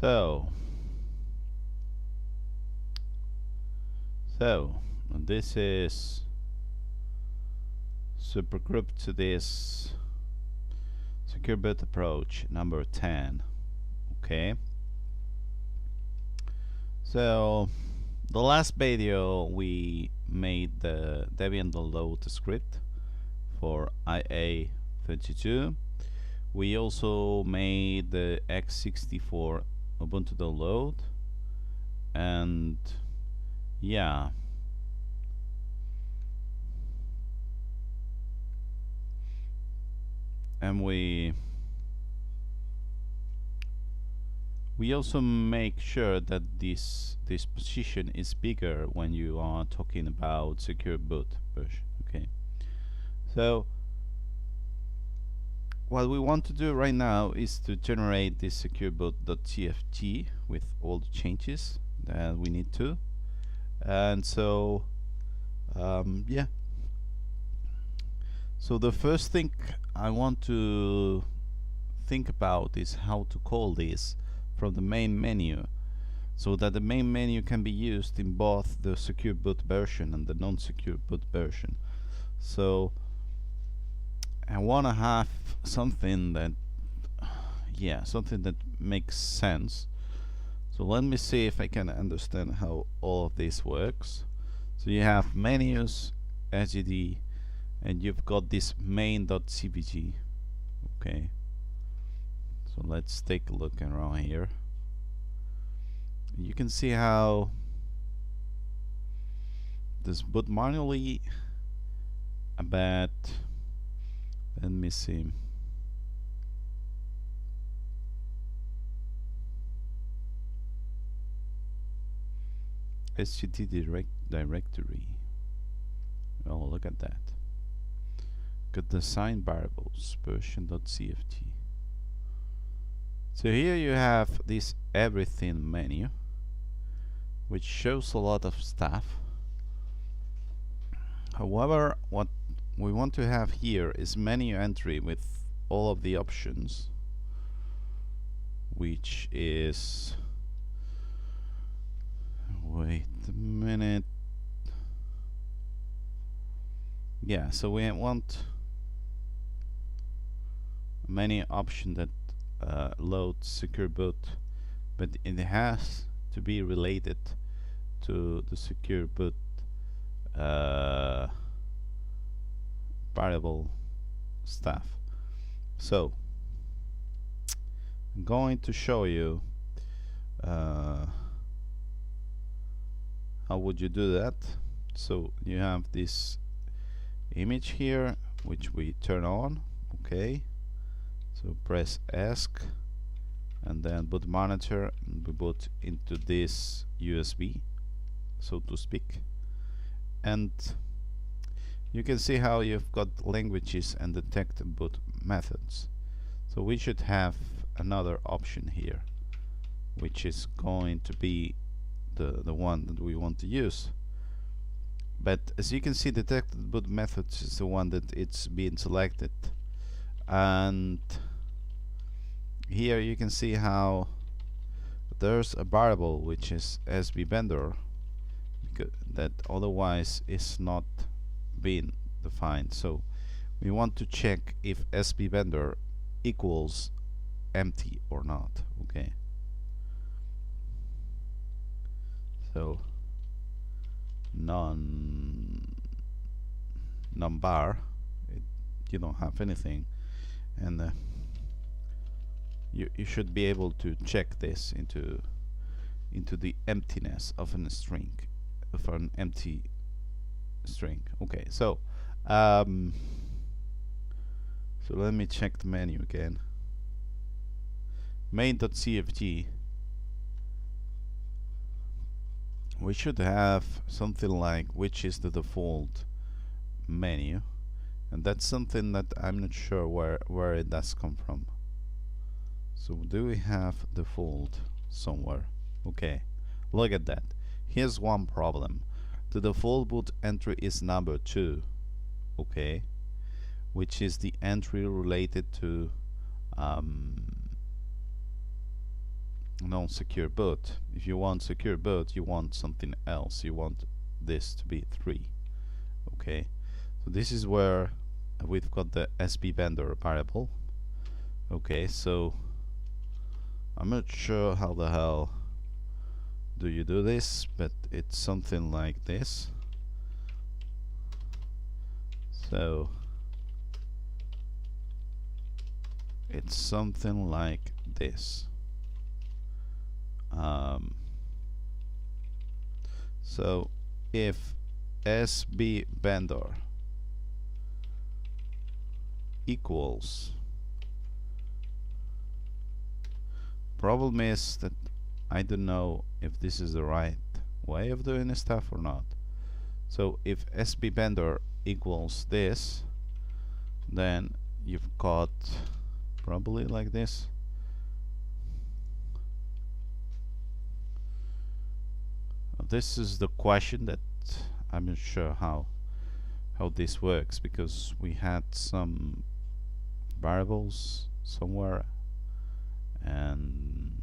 So, this is Super Grub2 Disk Secure Boot Approach number 10. Okay. So, the last video we made the Debian download script for IA32. We also made the x64 Ubuntu download, and yeah, and we also make sure that this position is bigger when you are talking about secure boot version. Okay, so what we want to do right now is to generate this secureboot.tft with all the changes that we need to. And so yeah, so the first thing I want to think about is how to call this from the main menu, so that the main menu can be used in both the secure boot version and the non-secure boot version. So I want to have something that, yeah, something that makes sense. So let me see if I can understand how all of this works. So you have menus, SGD, and you've got this main.cpg. Okay, so let's take a look around here. You can see how this boot manually, but let me see. SGD directory. Oh, look at that. Got the sign variables version.cft. So here you have this everything menu, which shows a lot of stuff. However, what we want to have here is menu entry with all of the options, which is, wait a minute, yeah, so we want many option that loads secure boot, but it has to be related to the secure boot variable stuff. So I'm going to show you how would you do that. So you have this image here, which we turn on. Okay, so press ESC and then boot manager, and we boot into this USB, so to speak, and you can see how you've got languages and detect boot methods. So we should have another option here, which is going to be the one that we want to use. But as you can see, detected boot methods is the one that it's being selected, and here you can see how there's a variable which is SB vendor that otherwise is not being defined. So we want to check if SB vendor equals empty or not. Okay, so non-bar, you don't have anything, and you should be able to check this into the emptiness of a string, of an empty string. Okay, so so let me check the menu again. Main.cfg, we should have something like which is the default menu, and that's something that I'm not sure where it does come from. So do we have default somewhere? Okay, look at that. Here's one problem. The default boot entry is number 2, okay, which is the entry related to non-secure boot. If you want secure boot, you want something else. You want this to be 3. Okay, so this is where we've got the SB vendor variable. Okay, so I'm not sure how the hell do you do this, but it's something like this. So it's something like this. So if SB vendor equals, problem is that I don't know if this is the right way of doing this stuff or not. So if SB vendor equals this, then you've got probably like this. This is the question that I'm not sure how this works, because we had some variables somewhere, and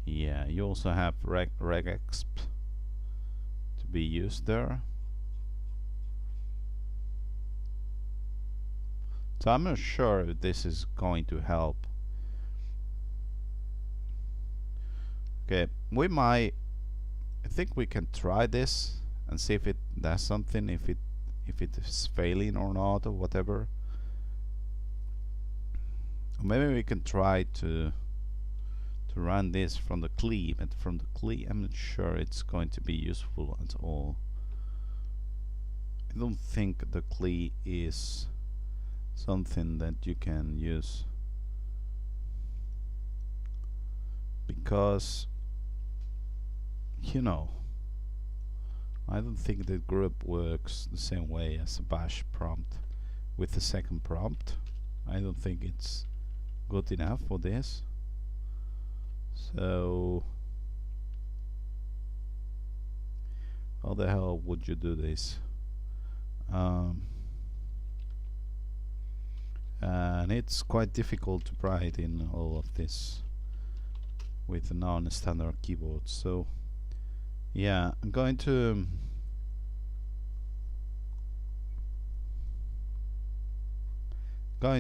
yeah, you also have regexp to be used there. So I'm not sure if this is going to help. Okay, I think we can try this and see if it does something, if it is failing or not, or whatever. Maybe we can try to run this from the CLI, but from the CLI I'm not sure it's going to be useful at all. I don't think the CLI is something that you can use, because you know, I don't think the group works the same way as a bash prompt with the second prompt. I don't think it's good enough for this. So how the hell would you do this? And it's quite difficult to write in all of this with a non-standard keyboard. So yeah, I'm going to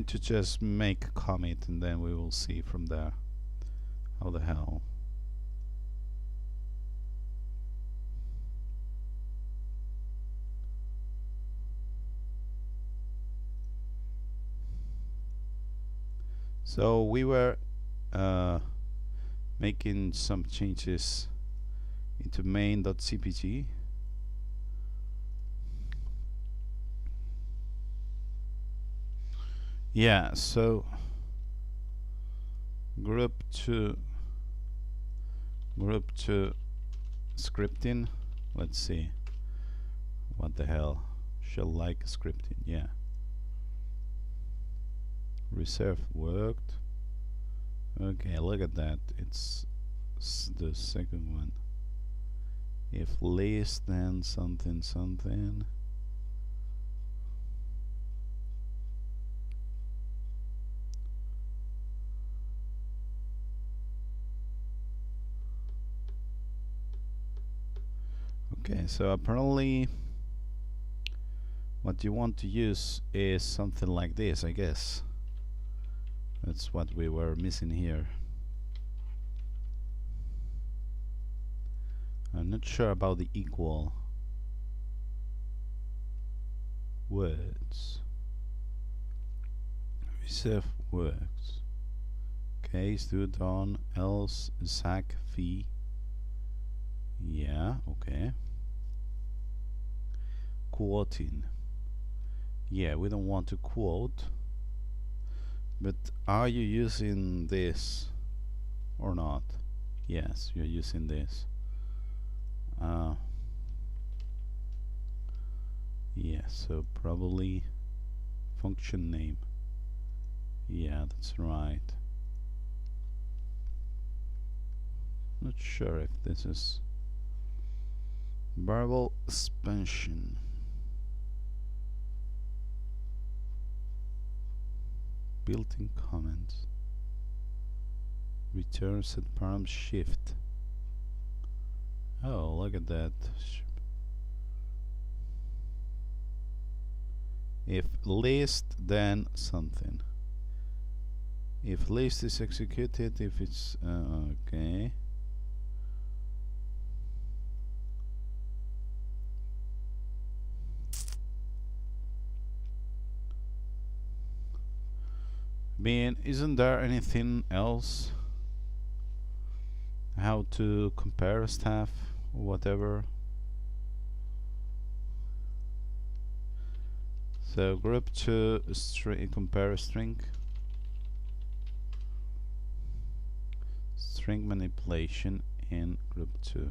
just make a commit, and then we will see from there how the hell. So we were making some changes into main.cpg. Yeah, so Grub2 scripting. Let's see, what the hell, shell like scripting. Yeah, reserve worked. Okay, look at that, it's the second one. If less than something something. Okay, so apparently what you want to use is something like this, I guess. That's what we were missing here. I'm not sure about the equal words. Reserve works. Case do done, else zack fee. Yeah, okay. Quoting. Yeah, we don't want to quote, but are you using this or not? Yes, you're using this. Yeah, so probably function name. Yeah, that's right. Not sure if this is variable expansion. Built-in comments. return set param shift. Oh, look at that. If list, then something. If list is executed, if it's okay. Isn't there anything else? How to compare stuff or whatever? So group2 string compare string manipulation in group2.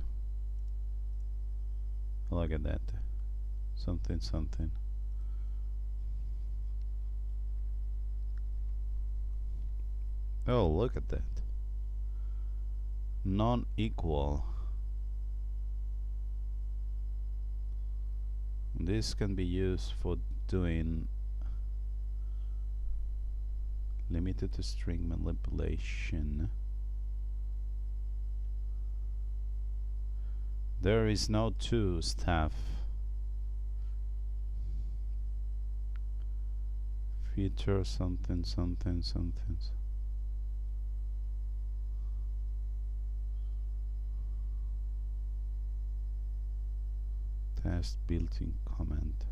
Look at that. Something. Oh, look at that. Non-equal. This can be used for doing limited string manipulation. There is no to stuff. Feature something. Test built-in comment.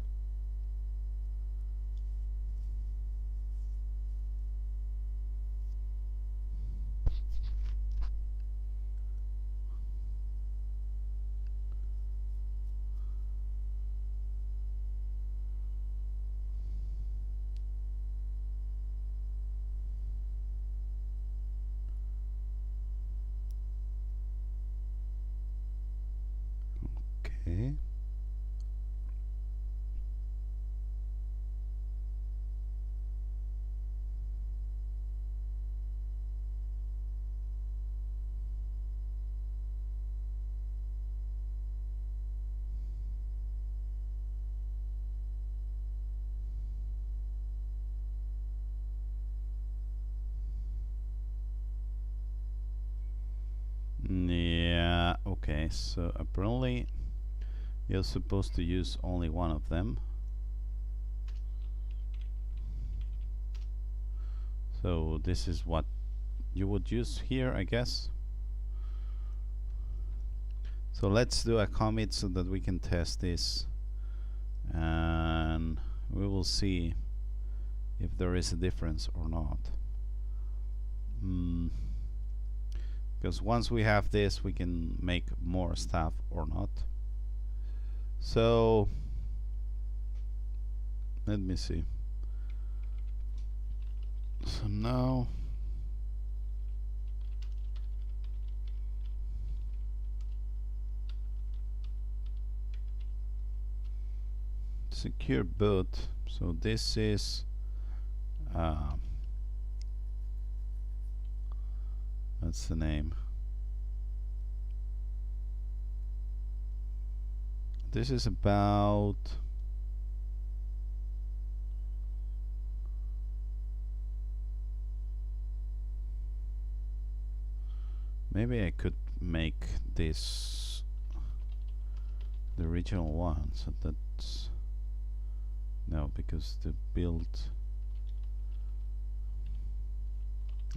Okay. Yeah, okay, so apparently you're supposed to use only one of them. So this is what you would use here, I guess. So let's do a commit so that we can test this, and we will see if there is a difference or not. Because once we have this, we can make more stuff or not. So let me see. So now secure boot. So this is what's the name? This is about maybe I could make this the original one, so that's no, because the build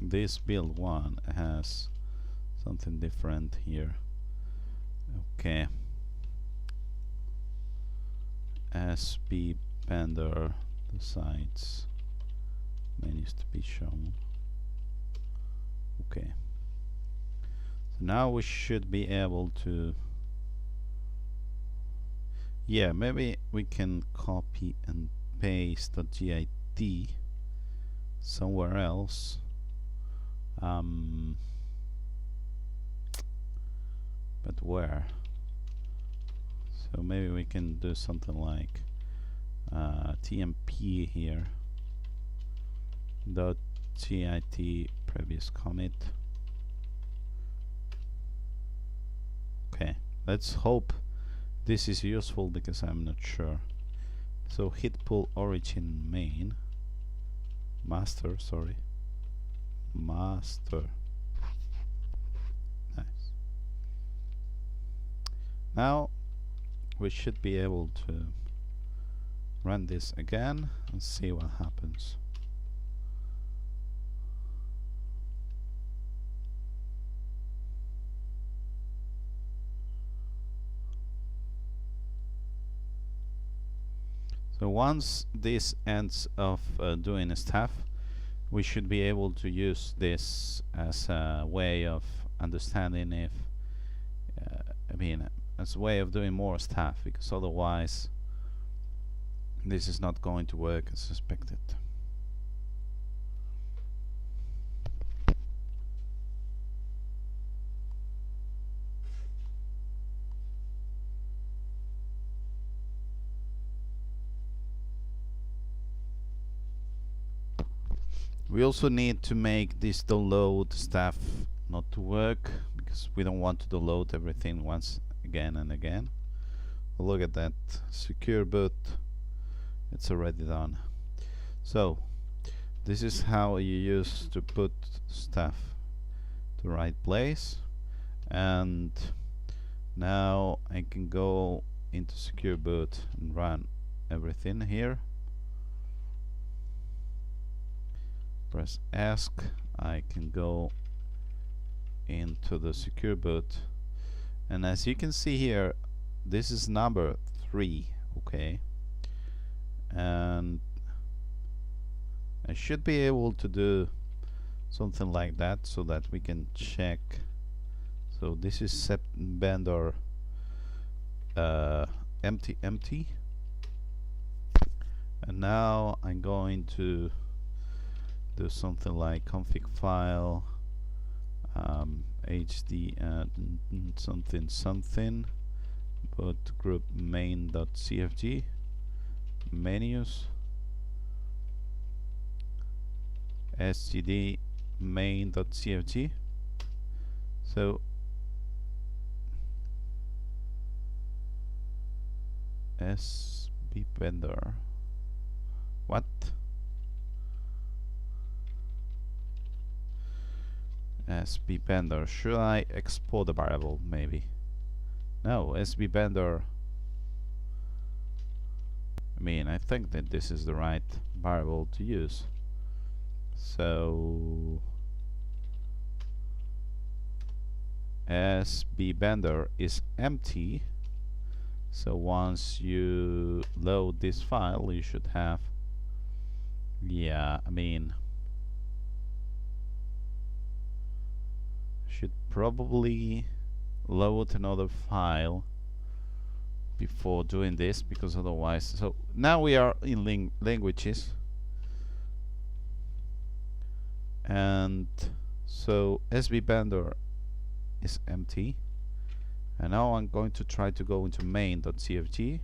this build one has something different here. Okay. SP Bender, the sites menus to be shown. Okay. So now we should be able to, yeah, maybe we can copy and paste the .git somewhere else. But where? So maybe we can do something like tmp here .git previous commit. Okay, let's hope this is useful because I'm not sure. So hit pull origin master, sorry, master. now we should be able to run this again and see what happens. So once this ends of doing stuff, we should be able to use this as a way of understanding if I mean as a way of doing more stuff, because otherwise this is not going to work as expected. We also need to make this download stuff not to work, because we don't want to download everything once again and again. Look at that, secure boot, it's already done. So this is how you use to put stuff to the right place, and now I can go into secure boot and run everything here. Press ESC, I can go into the secure boot, and as you can see here, this is number 3, okay, and I should be able to do something like that so that we can check. So this is set vendor empty, and now I'm going to do something like config file hd something but group main.cfg menus sgd main.cfg. So sb vendor, what? SB vendor, should I export the variable? Maybe. No, SB vendor. I mean, I think that this is the right variable to use. So SB vendor is empty. So once you load this file, you should have, yeah, I mean, should probably load another file before doing this, because otherwise. So now we are in languages, and so SB vendor is empty, and now I'm going to try to go into main.cfg,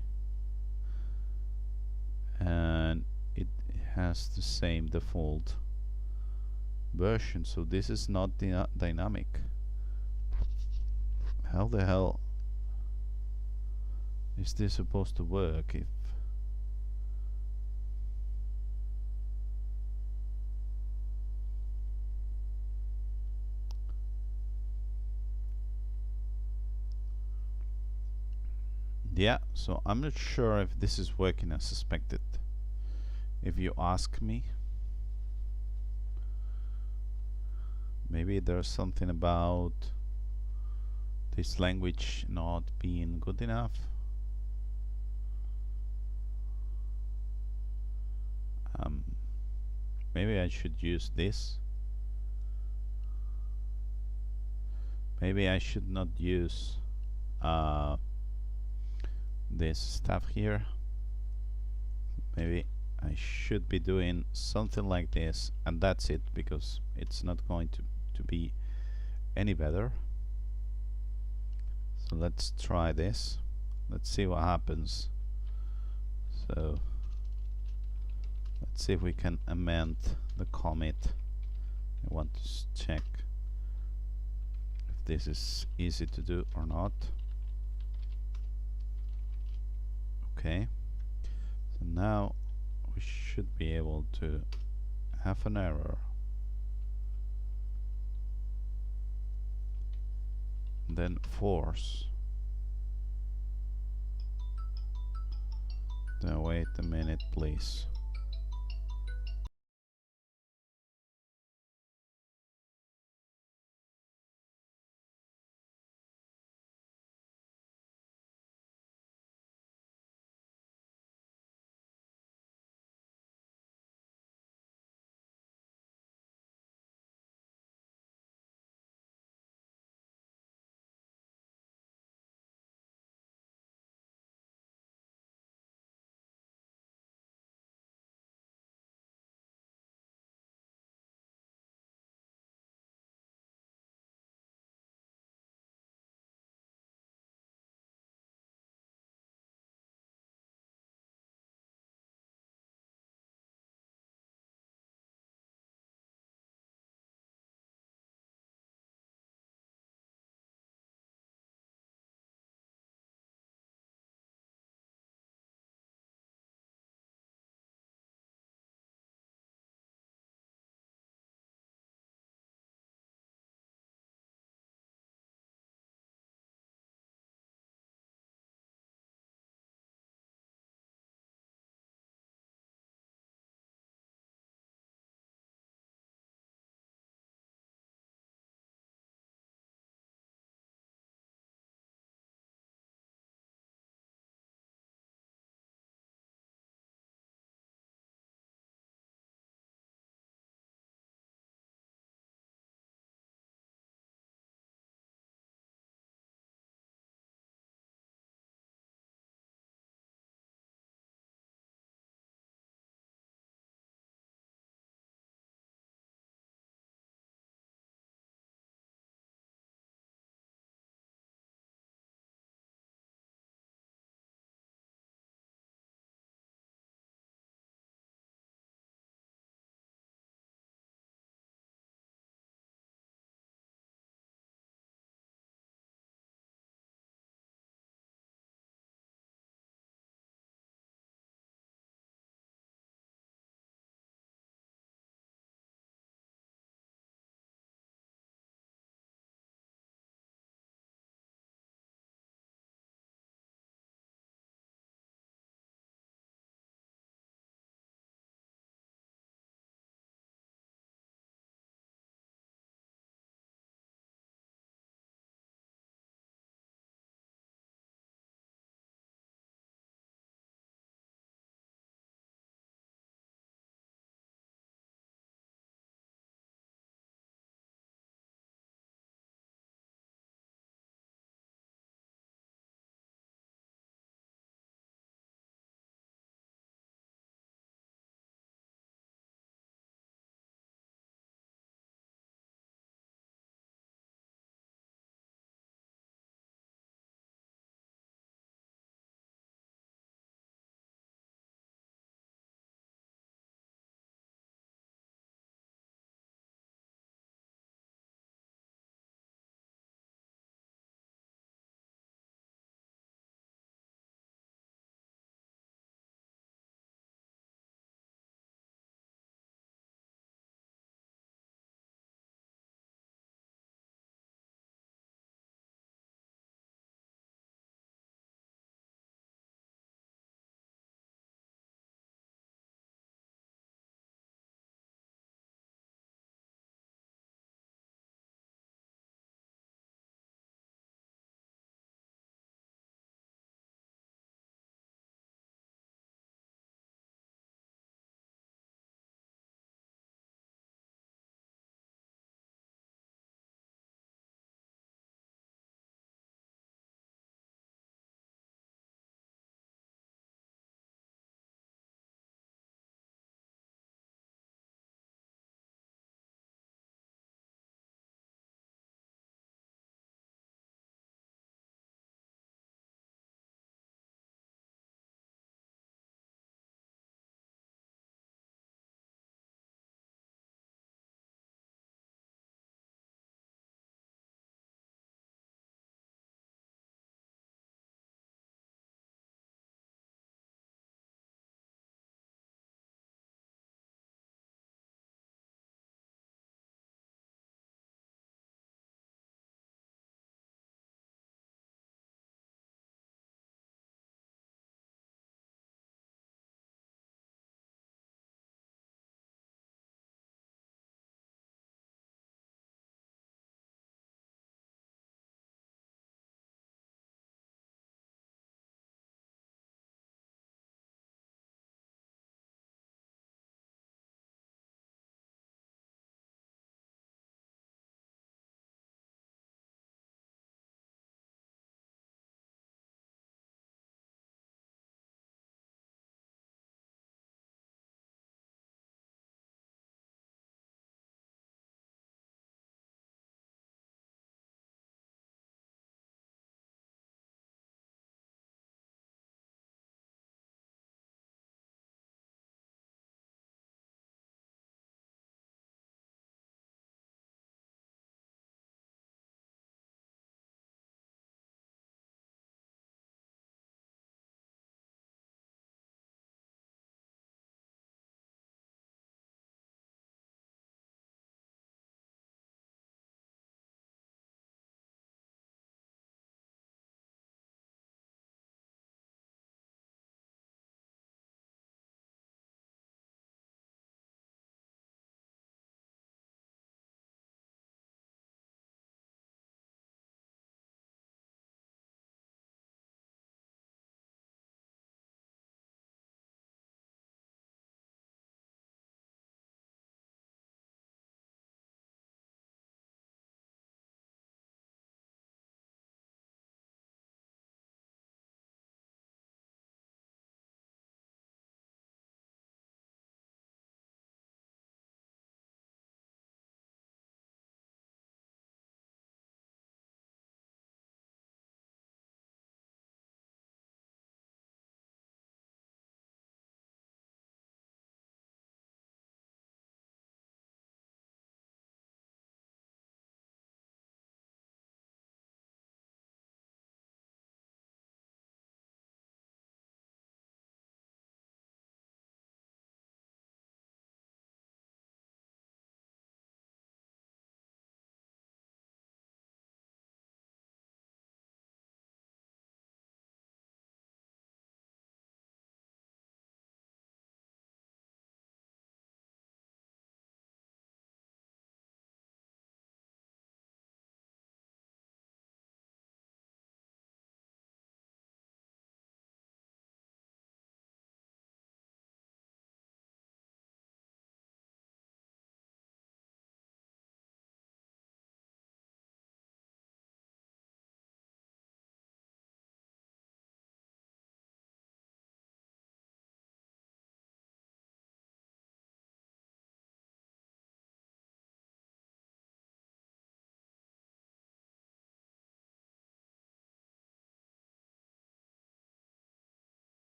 and it has the same default version, so this is not dynamic. How the hell is this supposed to work? If yeah, so I'm not sure if this is working as suspected, if you ask me. Maybe there's something about this language not being good enough. Maybe I should use this. Maybe I should not use this stuff here. Maybe I should be doing something like this, and that's it, because it's not going to be any better. So let's try this. Let's see what happens. So let's see if we can amend the commit. I want to check if this is easy to do or not. Okay, so now we should be able to have an error. Then force. Wait a minute, please.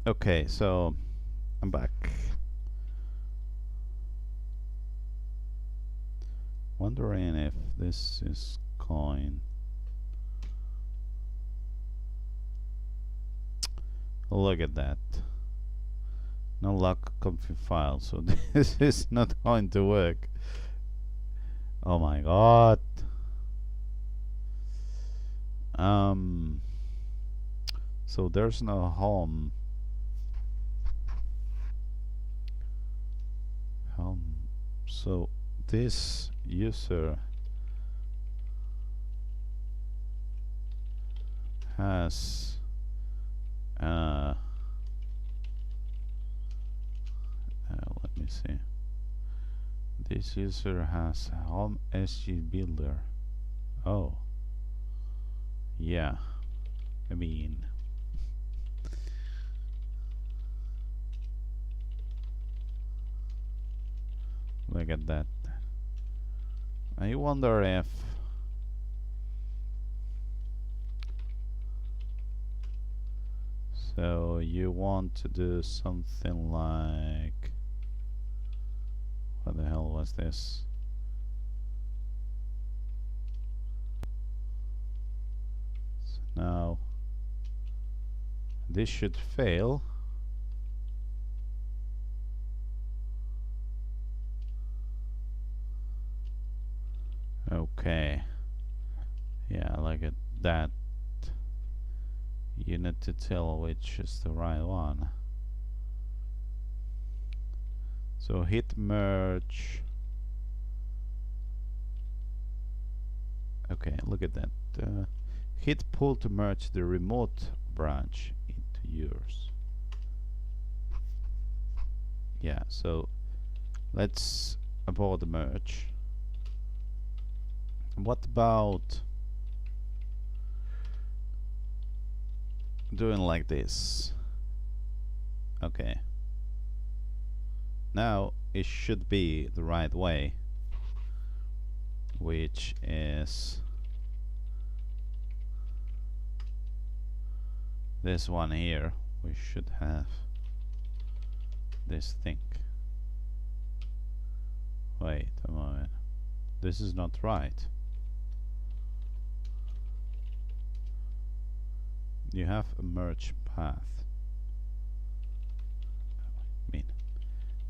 Okay, so I'm back. Wondering if this is going. Look at that. No lock config file, so this is not going to work. Oh my god. So there's no home. So this user has let me see. This user has home SG builder. Oh, yeah. I mean, look at that. I wonder if so you want to do something like, what the hell was this? So now this should fail. Okay. Yeah, look at that. You need to tell which is the right one. So hit merge. Okay, look at that. Hit pull to merge the remote branch into yours. Yeah, so let's abort the merge. What about doing like this? Okay. Now it should be the right way, which is this one here. We should have this thing. Wait a moment. This is not right. You have a merge path. I mean,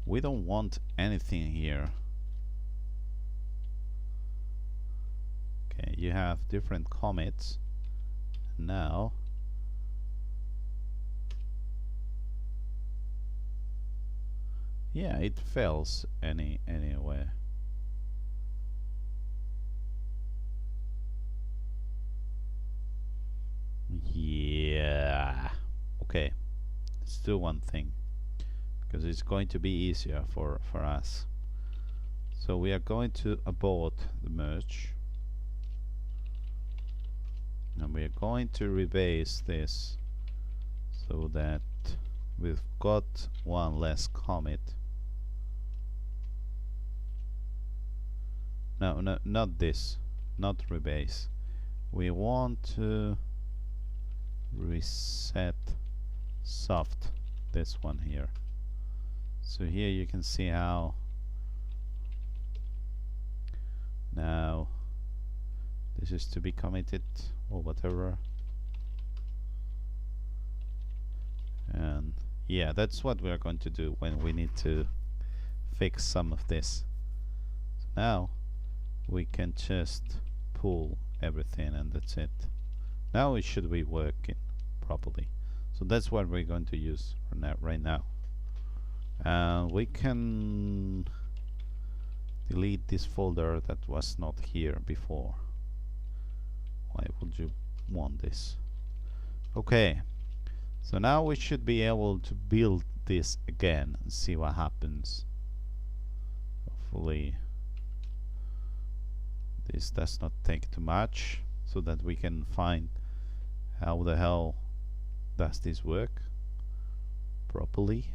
we don't want anything here. Okay, you have different commits. Now yeah, it fails anyway. Yeah. Okay. Let's do one thing, because it's going to be easier for us. So we are going to abort the merge, and we are going to rebase this so that we've got one less commit. No, not this, not rebase. We want to reset soft, this one here. So here you can see how now this is to be committed or whatever. And yeah, that's what we are going to do when we need to fix some of this. So now we can just pull everything and that's it. Now it should be working properly. So that's what we're going to use right now. We can delete this folder that was not here before. Why would you want this? Okay, so now we should be able to build this again and see what happens. Hopefully this does not take too much, so that we can find how the hell does this work properly.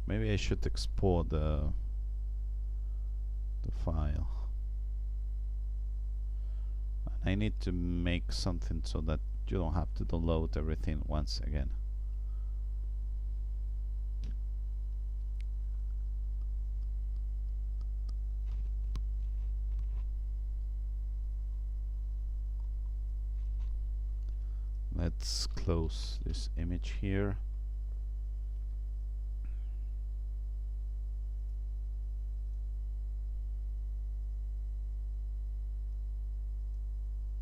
Maybe I should export the file. And I need to make something so that you don't have to download everything once again. Let's close this image here.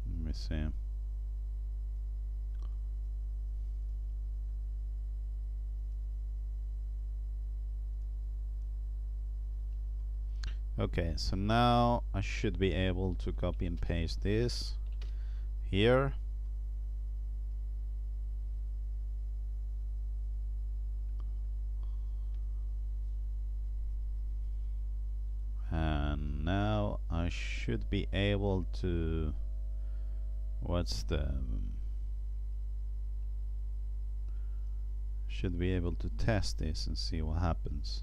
Let me see. Okay, so now I should be able to copy and paste this here. And now I should be able to, should be able to test this and see what happens.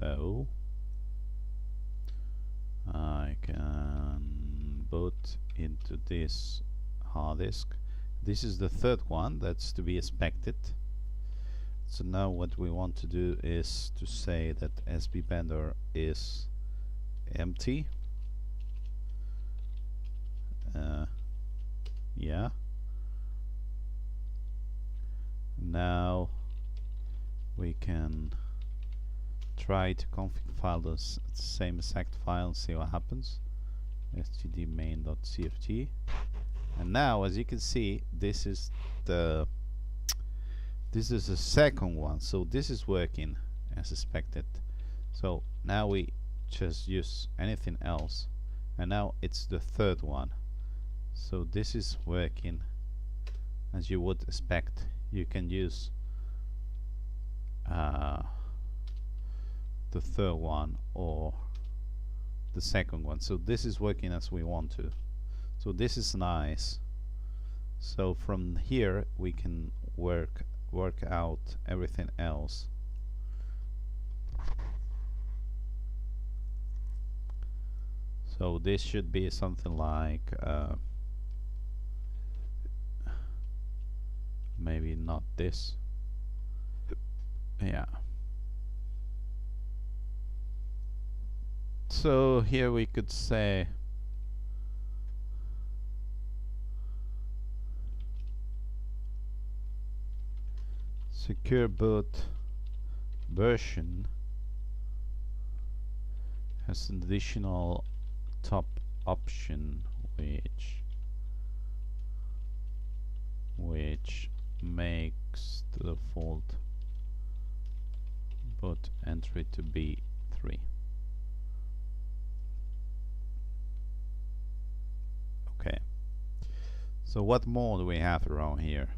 So I can boot into this hard disk. This is the third one that's to be expected. So now what we want to do is to say that SB Bender is empty. Yeah. Now we can try to config file the same exact file and see what happens. std main.cft. And now, as you can see, this is the second one, so this is working as expected. So now we just use anything else, and now it's the third one. So this is working as you would expect. You can use the third one or the second one. So this is working as we want to. So this is nice. So from here we can work out everything else. So this should be something like maybe not this. Yeah. So here we could say secure boot version has an additional top option which makes the default boot entry to be 3. Okay, so what more do we have around here?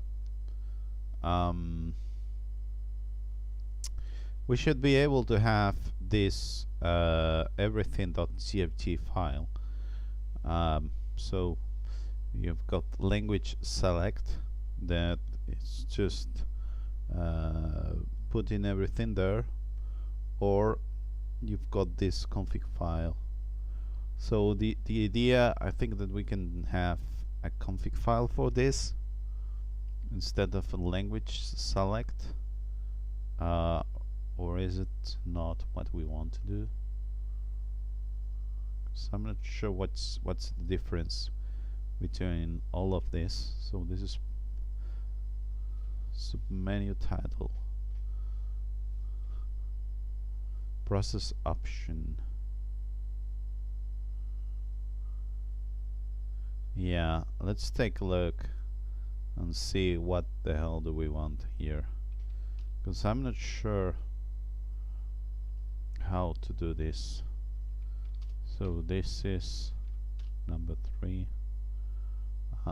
We should be able to have this everything.cft file. So you've got language select, that is just putting everything there, or you've got this config file. So the idea, I think, that we can have a config file for this instead of a language select, or is it not what we want to do? So I'm not sure what's the difference between all of this. So this is submenu title, process option. Yeah, let's take a look and see what the hell do we want here, because I'm not sure how to do this. So this is number 3.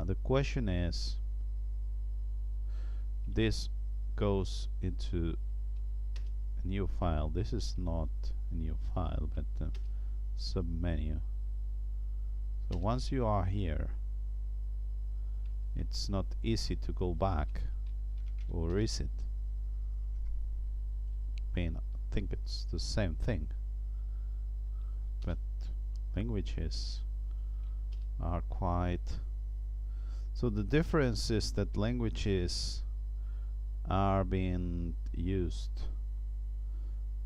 The question is, this goes into a new file. This is not a new file, but a submenu. So once you are here, it's not easy to go back, or is it? I think it's the same thing, but language is are quite. So the difference is that languages are being used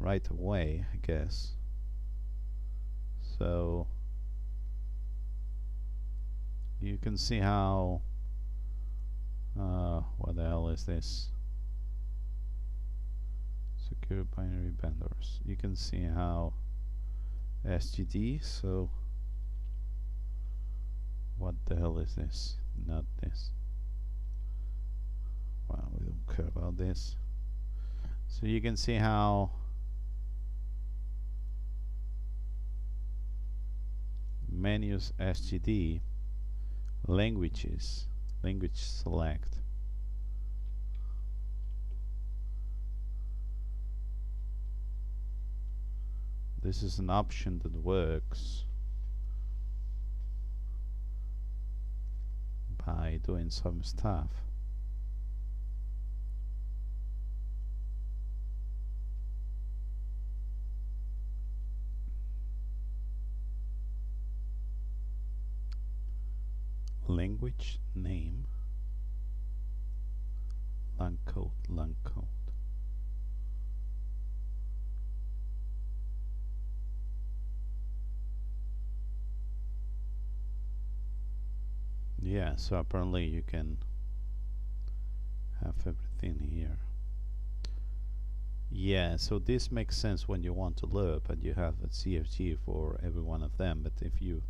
right away, I guess. So you can see how what the hell is this? Secure binary vendors. You can see how SGD, so what the hell is this? Not this. Well, we don't care about this. So you can see how menus SGD, languages, language select. This is an option that works by doing some stuff. Language name, lang code, lang code. Yeah, so apparently you can have everything here. Yeah, so this makes sense when you want to loop and you have a CFG for every one of them, but if you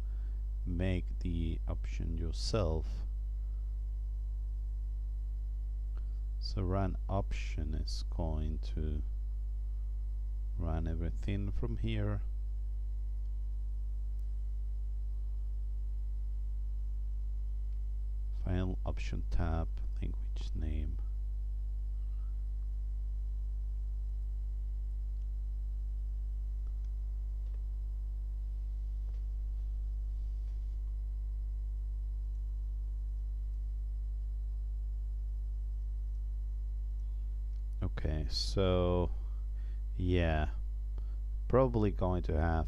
make the option yourself, so run option is going to run everything from here. Final option tab, language name. Okay, so yeah, probably going to have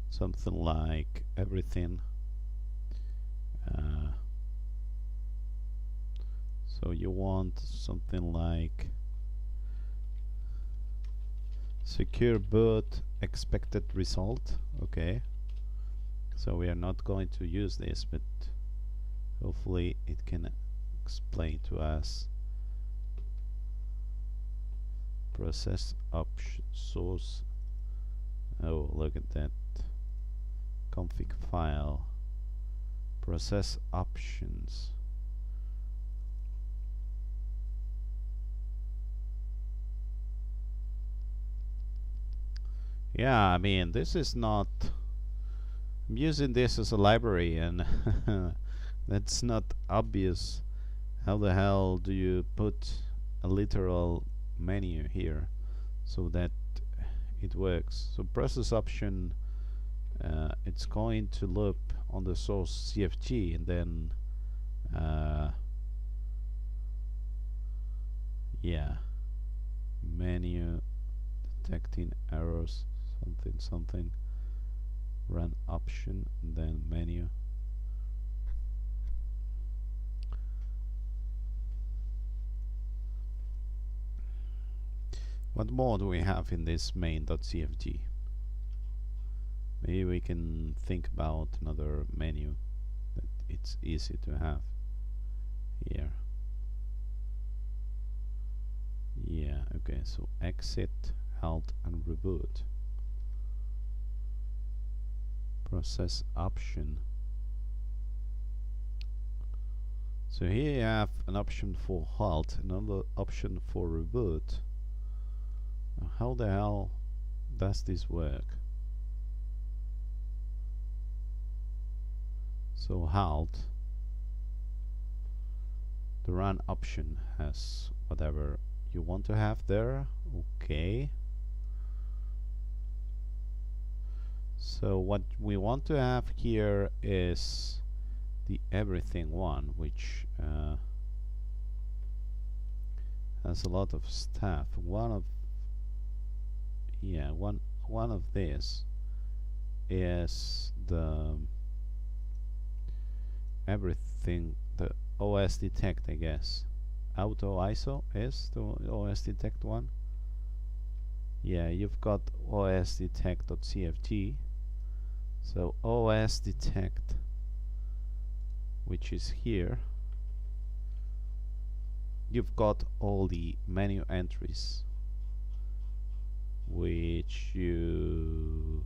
something like everything. So you want something like secure boot expected result. Okay, so we are not going to use this, but hopefully it can explain to us. Process option source. Oh, look at that config file. Process options. Yeah, I mean, this is not. I'm using this as a library, and that's not obvious. How the hell do you put a literal menu here so that it works? So process option, it's going to loop on the source CFG, and then yeah, menu detecting errors, something, run option, and then menu. What more do we have in this main.cfg? Maybe we can think about another menu that it's easy to have here. Yeah, okay, so exit, halt, and reboot. Process option. So here you have an option for halt, another option for reboot. Now how the hell does this work? So halt, the run option has whatever you want to have there. Okay. So what we want to have here is the everything one, which has a lot of stuff. One of this is the everything, the OS detect, I guess. Auto ISO is the OS detect one. Yeah, you've got OS detect.cfg. So OS detect, which is here, you've got all the menu entries which you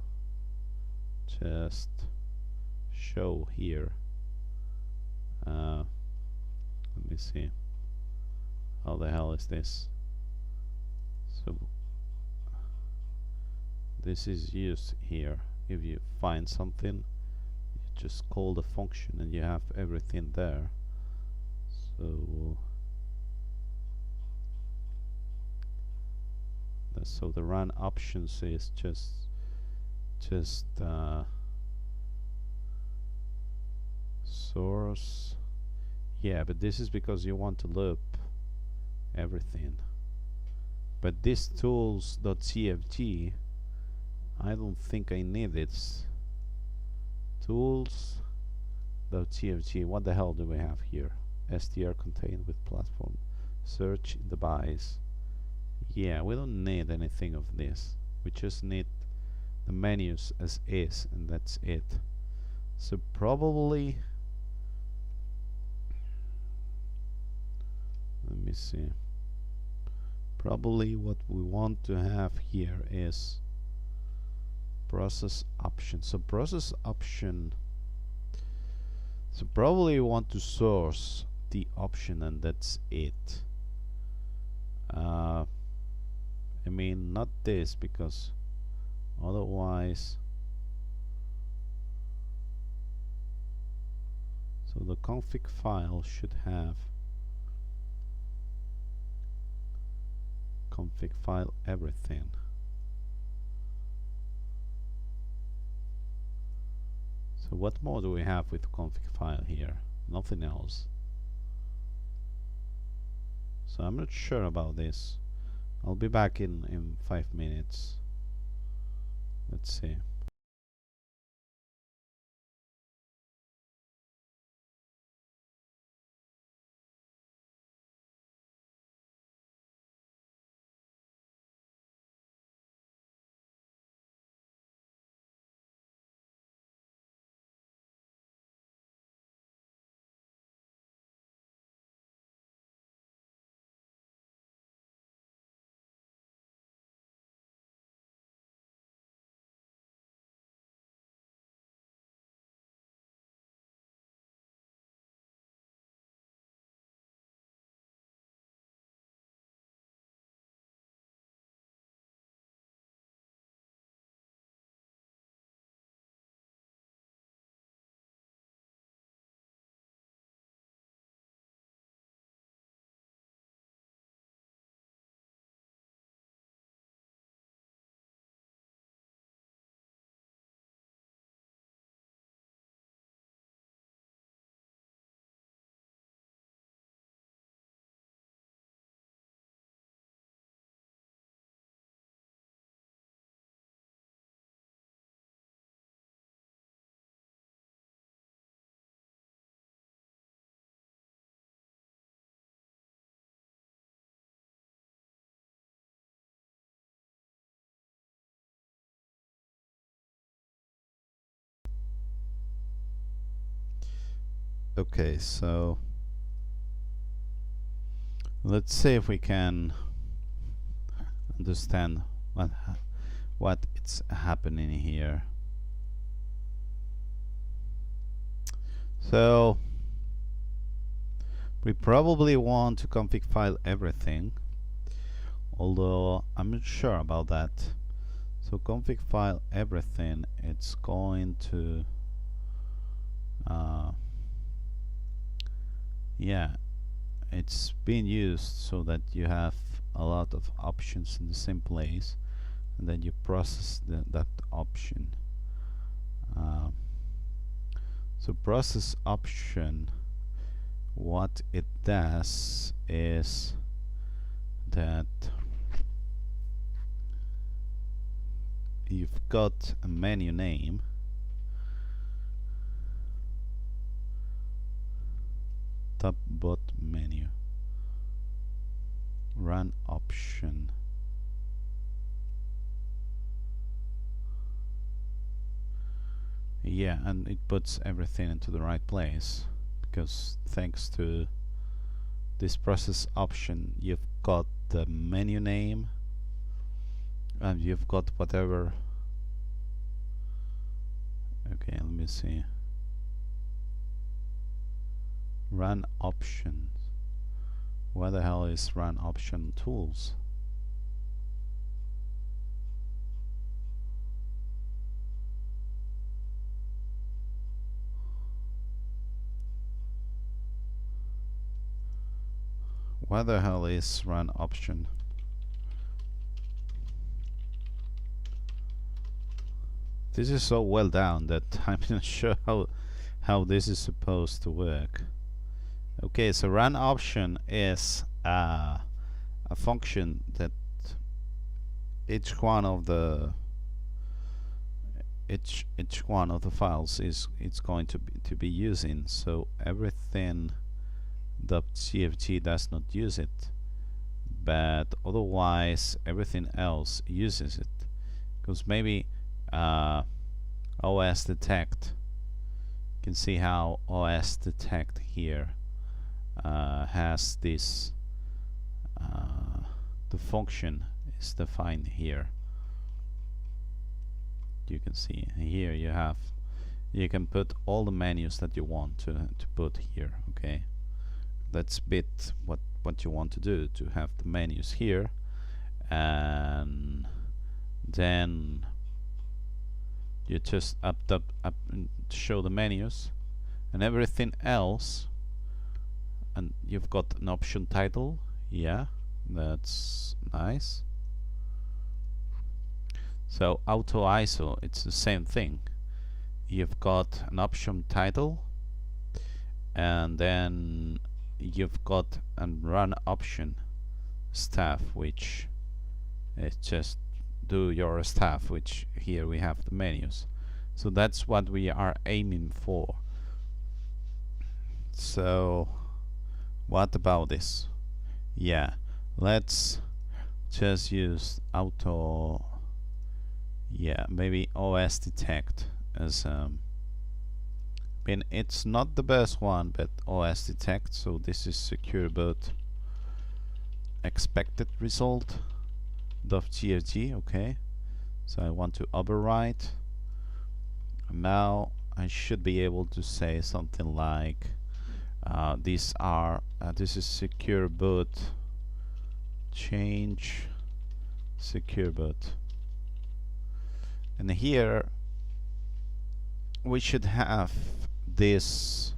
just show here. Let me see. How the hell is this? So this is used here. If you find something, you just call the function and you have everything there. So the run options is just source. Yeah, but this is because you want to loop everything. But this tools.cfg, I don't think I need it. Tools.cfg, what the hell do we have here? str contained with platform search device. Yeah, we don't need anything of this. We just need the menus as is, and that's it. So probably, let me see. Probably what we want to have here is process option. So process option. So probably you want to source the option, and that's it. I mean, not this, because otherwise. So the config file should have config file everything. So what more do we have with config file here? Nothing else. So I'm not sure about this. I'll be back in 5 minutes. Let's see. Okay, so let's see if we can understand what it's happening here. So we probably want to config file everything, although I'm not sure about that. So config file everything, it's going to yeah, it's being used so that you have a lot of options in the same place, and then you process that option. So process option, what it does is that you've got a menu name, top bot menu, run option. Yeah, and it puts everything into the right place, because thanks to this process option you've got the menu name and you've got whatever. Okay, let me see. Run options. Where the hell is run option tools? Where the hell is run option? This is so well done that I'm not sure how this is supposed to work. Okay, so run option is a function that each one of the files is it's going to be using. So everything .cfg does not use it, but otherwise everything else uses it, because maybe OS detect, you can see how OS detect here has this the function is defined here. You can see here you can put all the menus that you want to put here. Okay, that's bit what you want to do, to have the menus here, and then you just up and show the menus and everything else, and you've got an option title. Yeah, that's nice. So auto ISO, it's the same thing. You've got an option title, and then you've got a run option staff, which is just do your stuff, which here we have the menus. So that's what we are aiming for. So what about this? Yeah, let's just use auto, yeah, maybe OS detect as I mean, it's not the best one, but OS detect. So this is secure boot expected result .gfg. Okay, so I want to overwrite. Now I should be able to say something like this is secure boot change secure boot, and here we should have this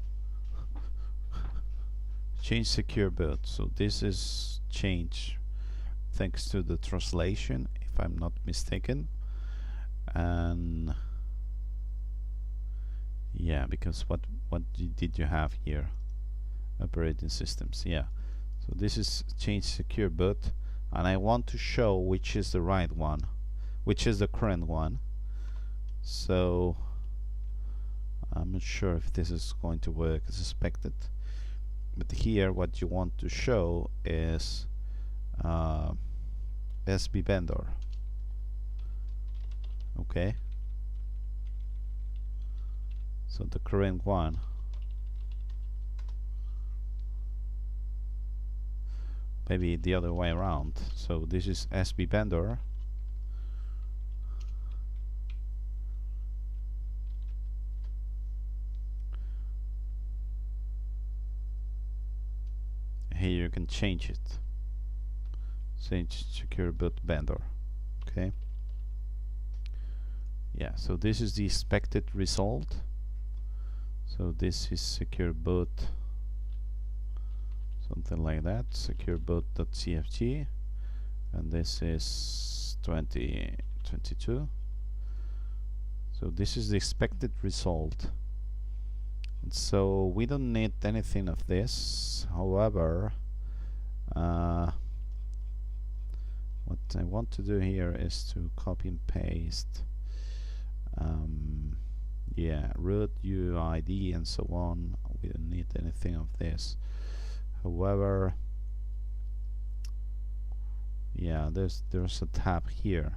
change secure boot. So this is change thanks to the translation, if I'm not mistaken. And yeah, because what did you have here? Operating systems. Yeah, so this is change secure boot, and I want to show which is the right one, which is the current one. So I'm not sure if this is going to work as expected, but here what you want to show is SB vendor. Okay, so the current one. Maybe the other way around. So this is SB vendor. Here you can change it. Change secure boot vendor. Okay. Yeah, so this is the expected result. So this is secure boot, something like that, secure boot.cfg, and this is 2022. So this is the expected result. And so we don't need anything of this. However, what I want to do here is to copy and paste yeah, root UID and so on. we don't need anything of this. However, yeah, there's a tab here,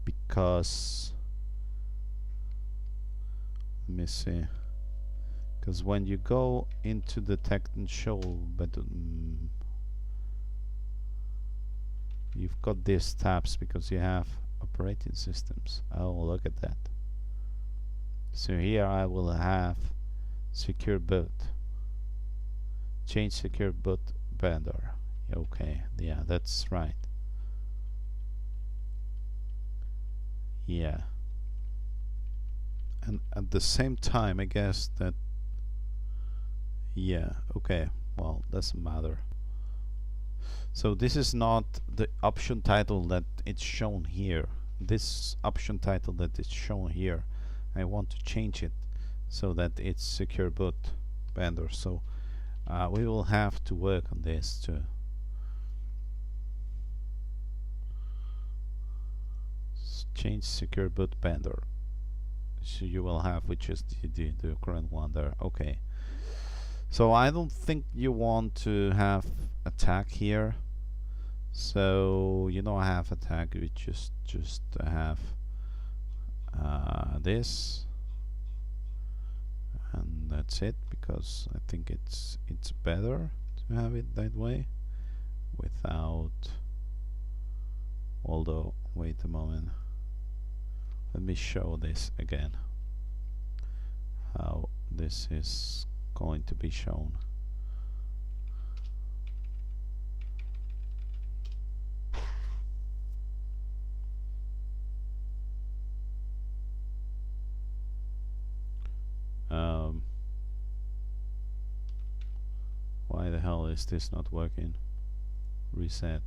because let me see, because when you go into detect and show, but you've got these tabs because you have operating systems. Oh, look at that. So here I will have secure boot, change secure boot vendor. Okay, yeah, that's right. Yeah, and at the same time I guess that, yeah, okay, well, doesn't matter. So this is not the option title that it's shown here. This option title that is shown here, I want to change it so that it's secure boot vendor. So we will have to work on this too. Change secure boot vendor. So you will have, which is the current one there. Okay. So I don't think you want to have a tag here. So I have a tag. We just have this, and that's it, because I think it's better to have it that way without. Although, wait a moment. Let me show this again. How this is going to be shown. Why the hell is this not working? Reset.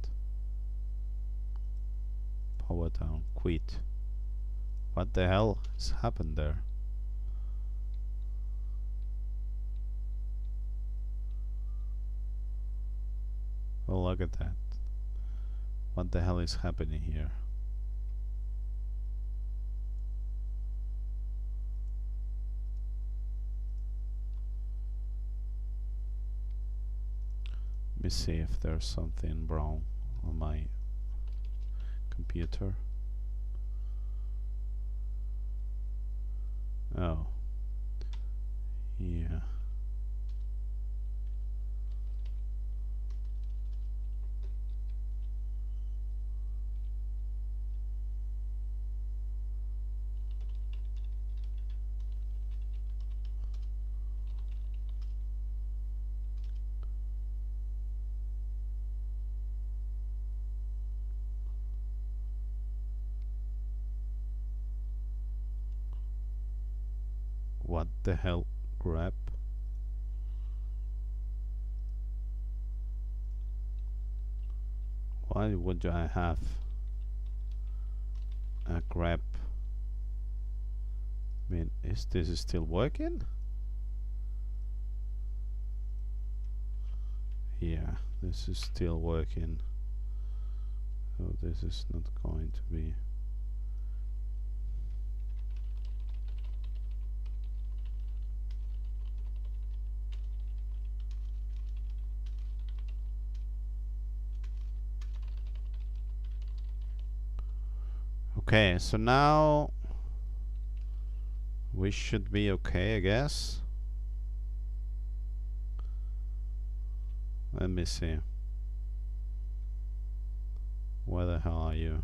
Power down. Quit. What the hell has happened there? Oh, look at that. What the hell is happening here? Let me see if there's something wrong on my computer. Oh. Yeah. What the hell, grab? Why would I have a grab? I mean, is this still working? Yeah, this is still working. So this is not going to be. Okay, so now we should be okay, I guess. Let me see. Where the hell are you?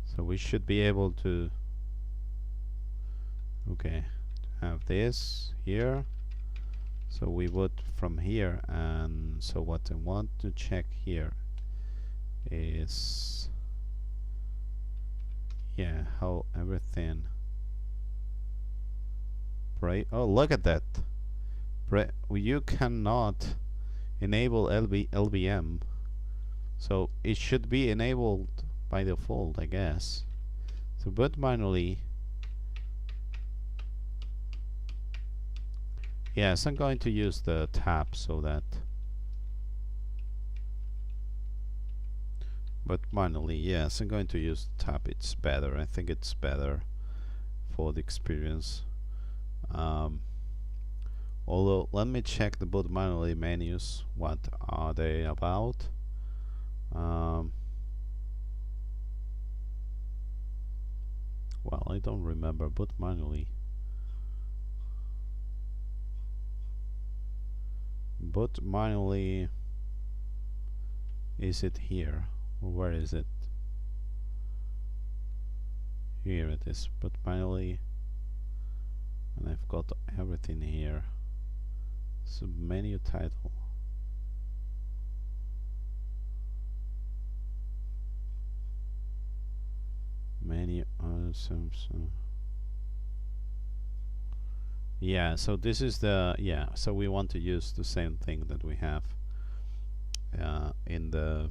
So we should be able to, okay, have this here. So we would from here, and so what I want to check here is, yeah, how everything. Right? Oh, look at that. You cannot enable LVM, so it should be enabled by default, I guess. So boot manually. Yes, I'm going to use the tab so that But manually, yes, I'm going to use tab. It's better. I think it's better for the experience. Although, let me check the boot manually menus. What are they about? Well, I don't remember. Boot manually. Boot manually. Is it here? Or where is it? Here it is. Boot manually. And I've got everything here. Submenu title. Menu yeah, so this is the so we want to use the same thing that we have in the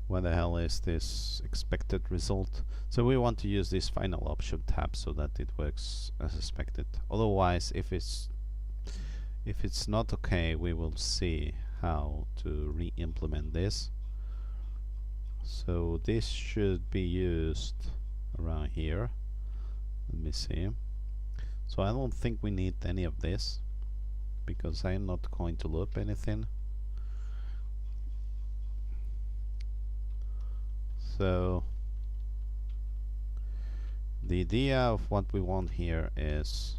what the hell is this expected result. So we want to use this final option tab so that it works as expected. Otherwise, if it's not okay, we will see how to re-implement this. So this should be used around here. Let me see. So I don't think we need any of this because I'm not going to loop anything. So the idea of what we want here is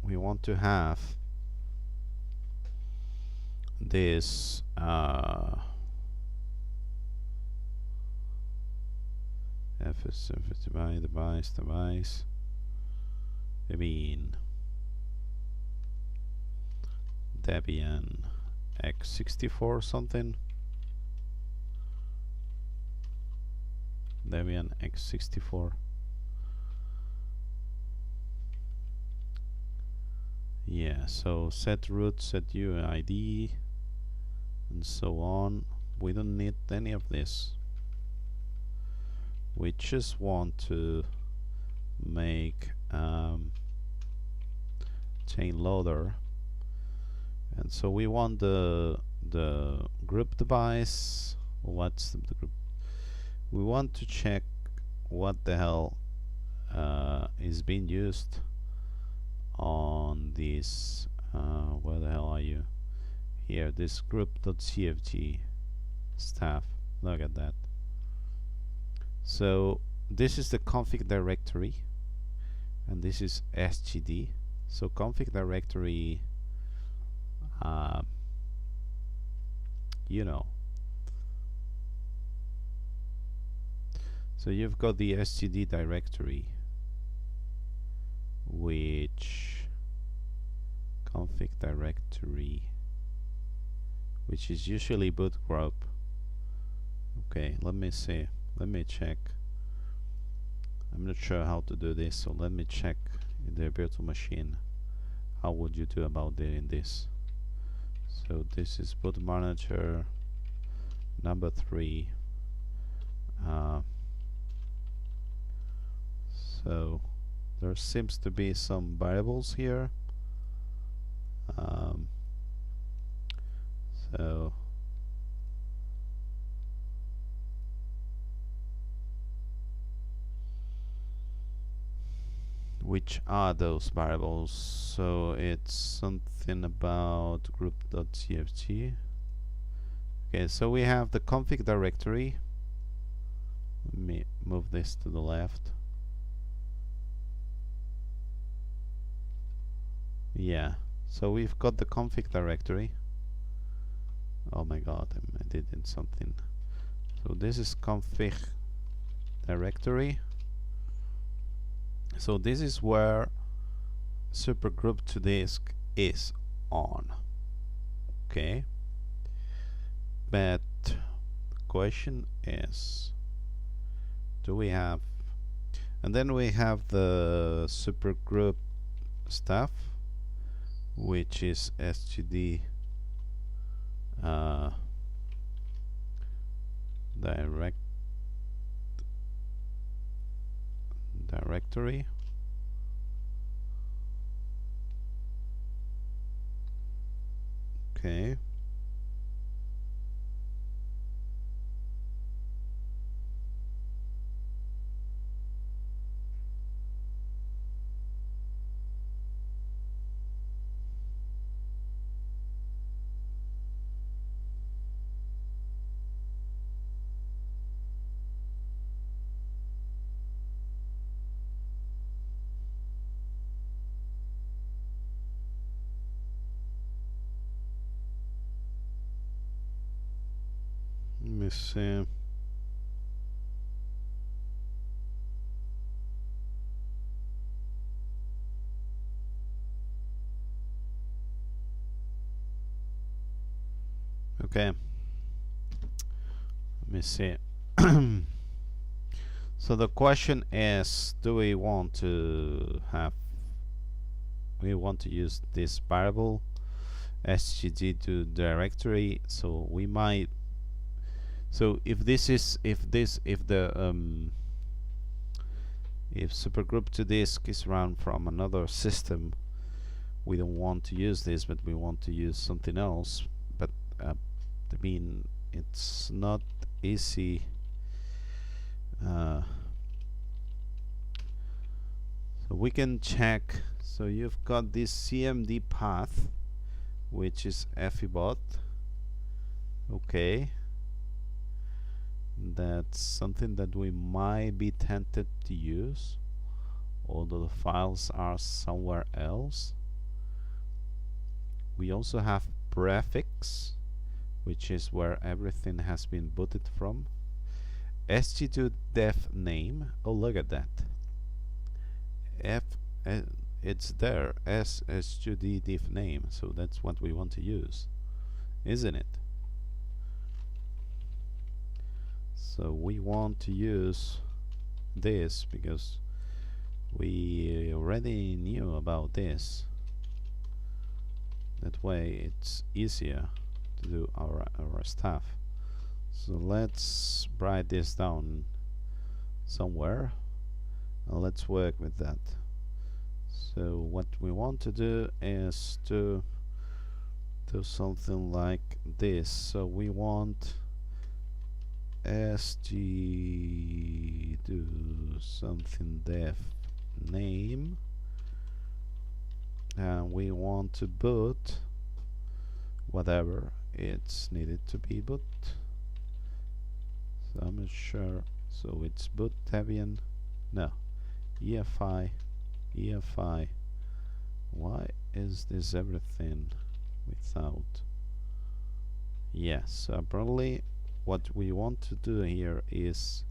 we want to have this device Debian x64 or something. Debian x64. Yeah, so set root, set UID, and so on. We don't need any of this. We just want to make chain loader, and so we want the group device. What's the group? We want to check what the hell is being used on this. Where the hell are you? Here, this group.cfg staff. Look at that. So this is the config directory, and this is SGD. So config directory, you know. So you've got the SGD directory, which config directory, which is usually boot group. Okay, let me see. Let me check. I'm not sure how to do this, so let me check in the virtual machine. How would you do about doing this? So this is boot manager number 3. So there seems to be some variables here. So which are those variables? So it's something about group.cfg. Okay, so we have the config directory. Let me move this to the left. Yeah, so we've got the config directory. Oh my god, I did something. So this is config directory. So this is where Super Grub2 Disk is on. Okay, but the question is, do we have, and then we have the Super Grub stuff, which is SGD directory. Okay, Let me see. Okay, let me see. So the question is, do we want to use this variable std2 directory? So we might, so if Super Grub2 Disk is run from another system, we don't want to use this, but we want to use something else. But I mean, it's not easy. So we can check. So you've got this CMD path, which is febot. Okay, that's something that we might be tempted to use, although the files are somewhere else. We also have prefix, which is where everything has been booted from. sg2 def name. Oh, look at that. It's there as sg2 def name, so that's what we want to use, isn't it? So we want to use this because we already knew about this. That way it's easier to do our stuff. So let's write this down somewhere and let's work with that. So what we want to do is to do something like this. So we want sg do something def name, and we want to boot whatever it's needed to be boot. So I'm not sure. So it's boot Debian. No, EFI. Why is this everything without? Yes, so apparently what we want to do here is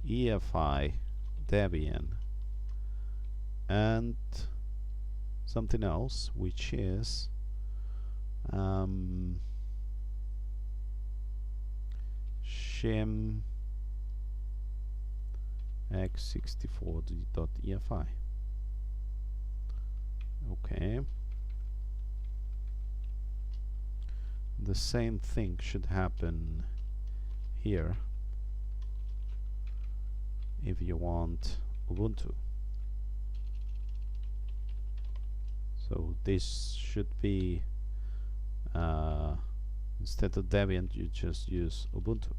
EFI Debian and something else, which is shim x64.efi. Okay, the same thing should happen here if you want Ubuntu. So this should be instead of Debian, you just use Ubuntu,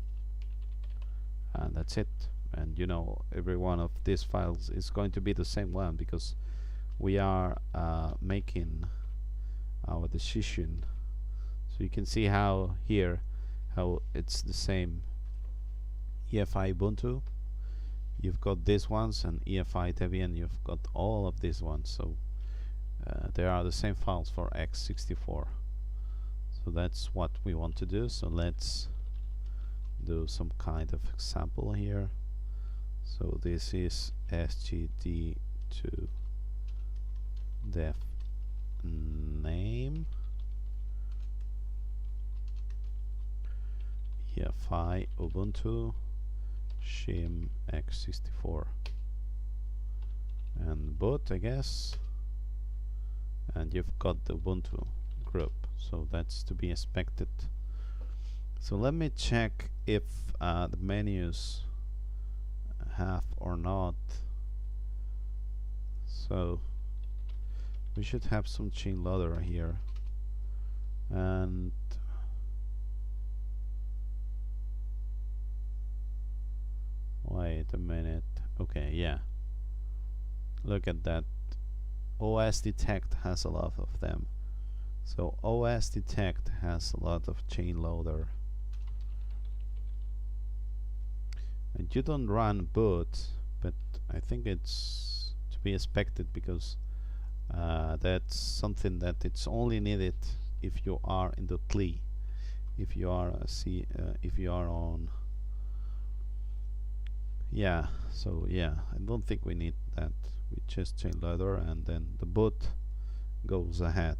and that's it. And you know, every one of these files is going to be the same one because we are making our decision. So you can see how here how it's the same. EFI Ubuntu, you've got these ones, and EFI Debian, you've got all of these ones. So they are the same files for x64. So that's what we want to do. So let's do some kind of example here. So this is sgd2 def name EFI Ubuntu shim x64 and boot, I guess, and you've got the Ubuntu group, so that's to be expected. So let me check if the menus have or not. So we should have some chain loader here, and wait a minute. Okay, yeah, look at that. OS detect has a lot of them. So OS detect has a lot of chain loader, and you don't run boot, but I think it's to be expected because that's something that it's only needed if you are in the CLI, if you are if you are on, yeah. So yeah, I don't think we need that. We just change letter and then the boot goes ahead.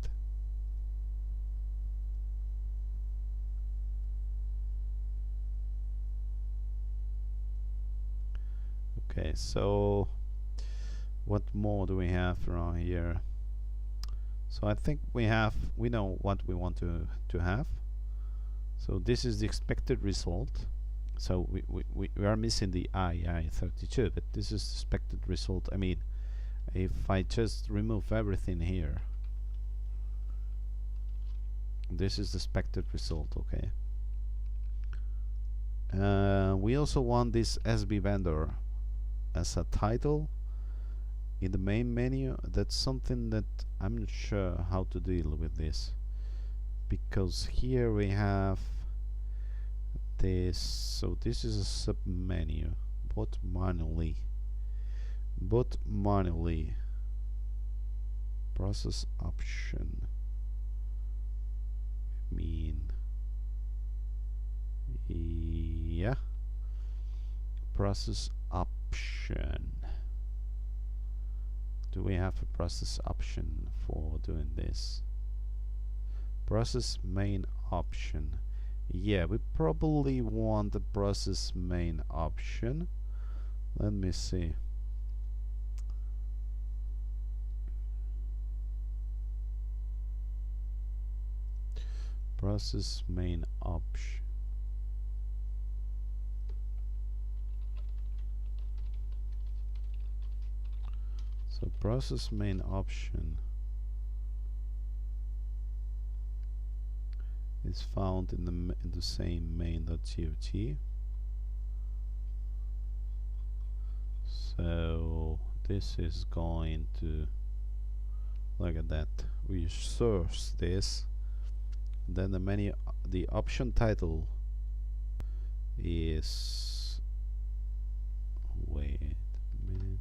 Okay, so what more do we have around here? So I think we know what we want to have. So this is the expected result. So we are missing the II32, but this is the expected result. I mean, if I just remove everything here, this is the expected result. Okay. We also want this SB vendor as a title in the main menu. That's something that I'm not sure how to deal with this, because here we have this. So this is a sub menu, but manually process option. I mean, yeah, process option. Do we have a process option for doing this? Process main option. Yeah, we probably want the process main option. Let me see. Process main option. So process main option is found in the same main.tft. So this is going to, look at that, we source this, then the menu, the option title is, wait a minute,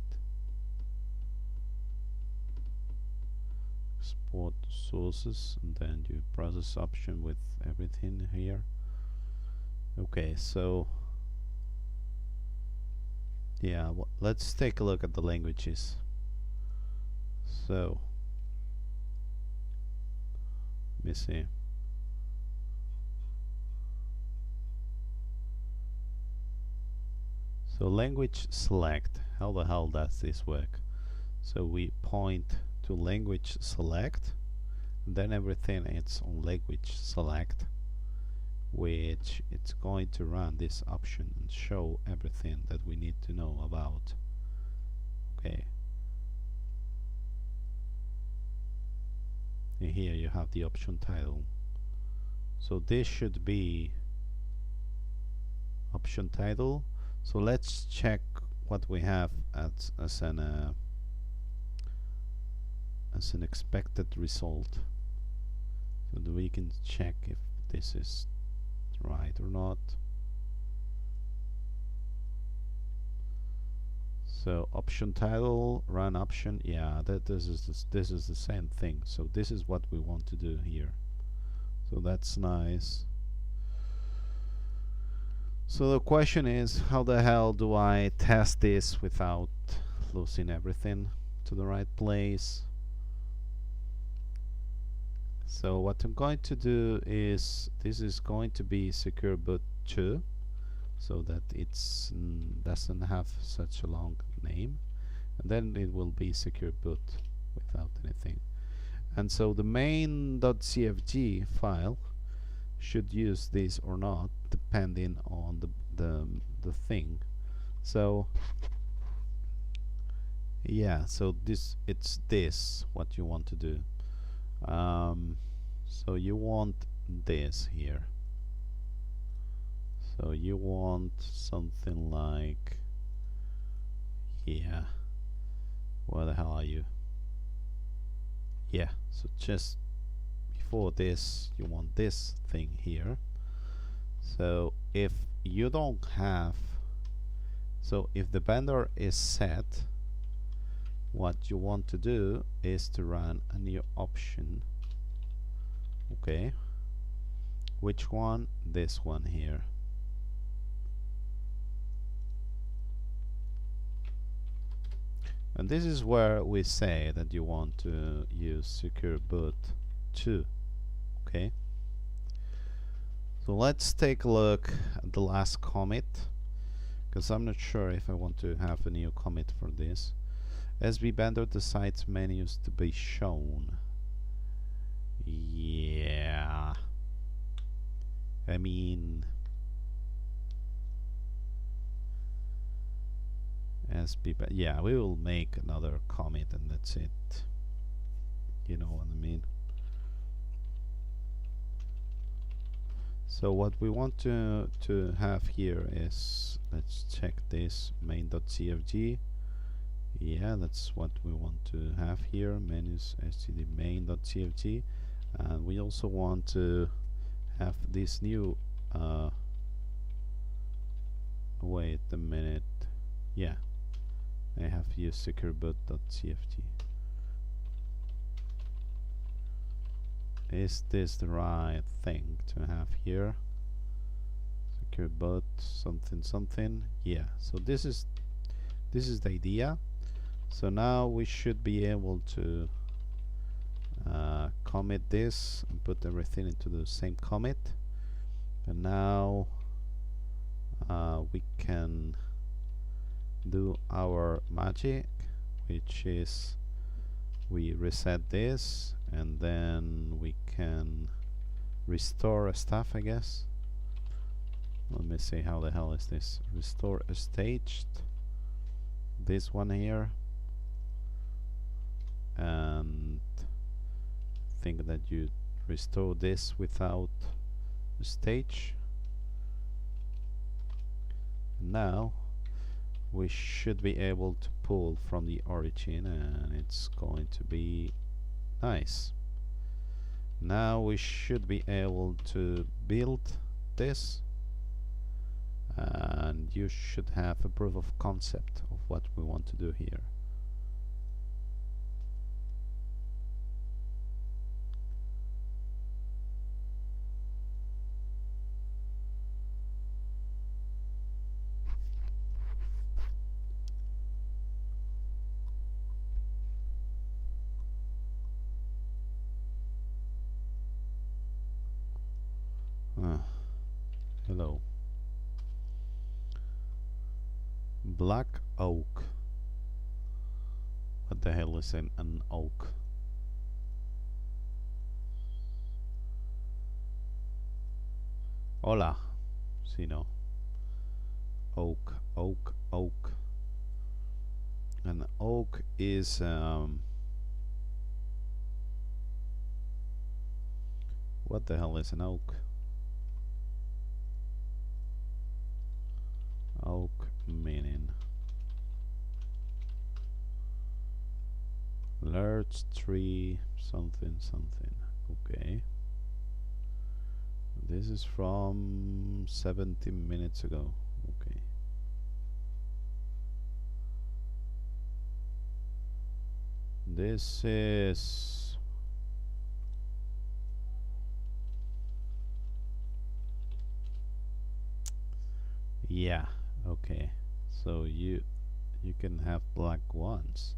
export sources, and then do process option with everything here. Okay, so yeah, let's take a look at the languages. So let me see. So language select, how the hell does this work? So we point to language select, and then everything is on language select, which it's going to run this option and show everything that we need to know about. Okay. And here you have the option title. So this should be option title. So let's check what we have as an expected result, so that we can check if this is right or not. So option title, run option, yeah, this is the same thing. So this is what we want to do here. So that's nice. So the question is, how the hell do I test this without losing everything to the right place? So what I'm going to do is, this is going to be Super Grub2, so that it's doesn't have such a long name, and then it will be Super Grub without anything. And so the main.cfg file should use this or not, depending on the thing. So yeah, so it's this what you want to do. So you want this here. So you want something like, yeah, where the hell are you? Yeah, so just before this you want this thing here. So if you don't have, so if the vendor is set, what you want to do is to run a new option. Okay, Which one? This one here. And this is where we say that you want to use Super Grub2. Okay. So let's take a look at the last commit, because I'm not sure if I want to have a new commit for this. As we render the site's menus to be shown. Yeah. I mean, yeah, we will make another commit and that's it. You know what I mean? So what we want to have here is, let's check this main.cfg. Yeah, that's what we want to have here, menus std main.cfg, and we also want to have this new wait a minute, yeah, I have used secureboot.cfg. Is this the right thing to have here? Secureboot something something, yeah. So this is the idea. So now we should be able to commit this and put everything into the same commit, and now we can do our magic, which is we reset this and then we can restore stuff, I guess. Let me see, how the hell is this? Restore a staged, this one here, and think that you restore this without a stage. Now we should be able to pull from the origin and it's going to be nice. Now we should be able to build this, and you should have a proof of concept of what we want to do here. Hello. Black oak. What the hell is an oak? Hola. Si no. Oak, oak, oak. An oak is what the hell is an oak? Oak meaning large tree something something. Okay, this is from 17 minutes ago. Okay, this is yeah. Okay, so you can have black ones.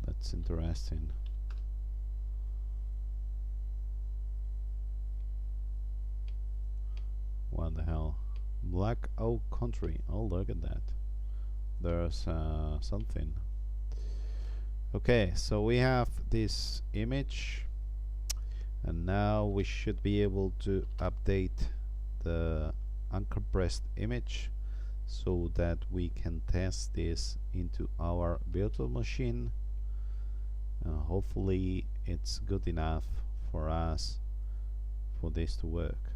That's interesting. What the hell? Black Oak Country. Oh, look at that. There's something. Okay, so we have this image, and now we should be able to update the uncompressed image so that we can test this into our virtual machine. Hopefully it's good enough for us for this to work.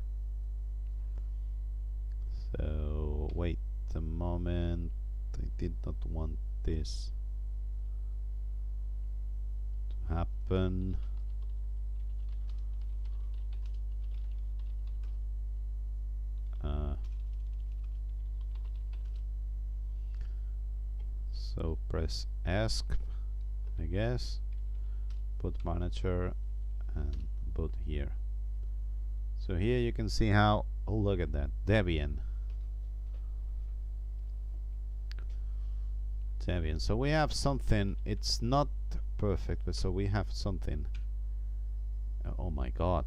So wait a moment, I did not want this to happen. So press ESC, I guess, put manager and put here. So here you can see how, oh look at that, Debian. So we have something, it's not perfect, but so we have something. Oh my god.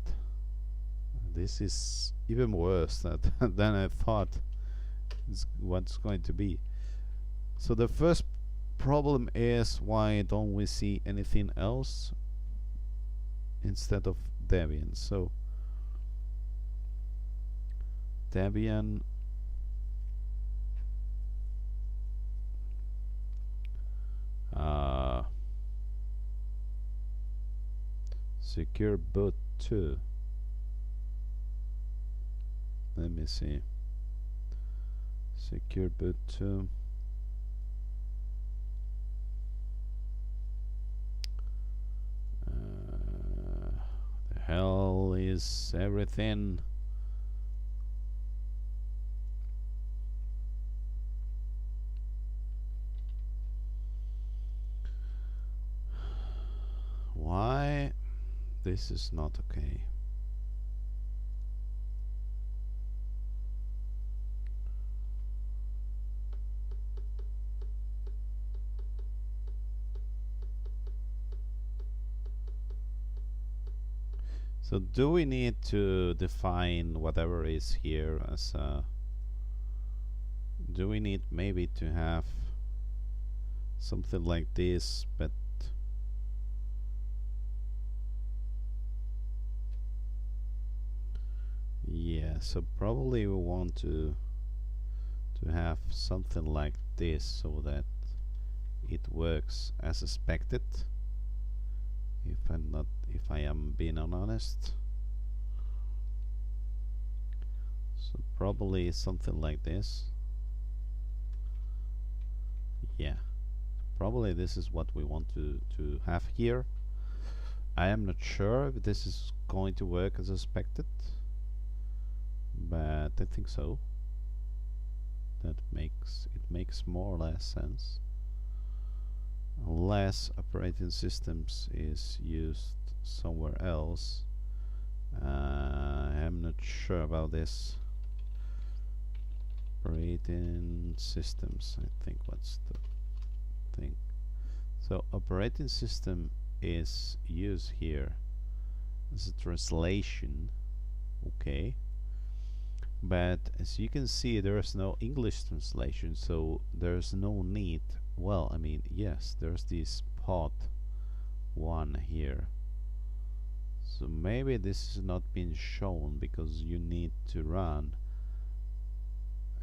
This is even worse than I thought is what's going to be. So the first problem is, why don't we see anything else instead of Debian? So Debian Secure Boot 2. Let me see. Secure Boot 2. The hell is everything? Why this is not okay? So do we need to define whatever is here as a, do we need maybe to have something like this, but yeah, so probably we want to have something like this so that it works as expected. If I am being honest, so probably something like this. Yeah, probably this is what we want to have here. I am not sure if this is going to work as expected, but I think so. That makes more or less sense, unless operating systems is used somewhere else. I'm not sure about this. Operating systems, I think, what's the thing? So operating system is used here as a translation, okay, but as you can see there is no English translation, so there's no need. Well, I mean, yes, there's this pod 1 here, so maybe this is not being shown because you need to run,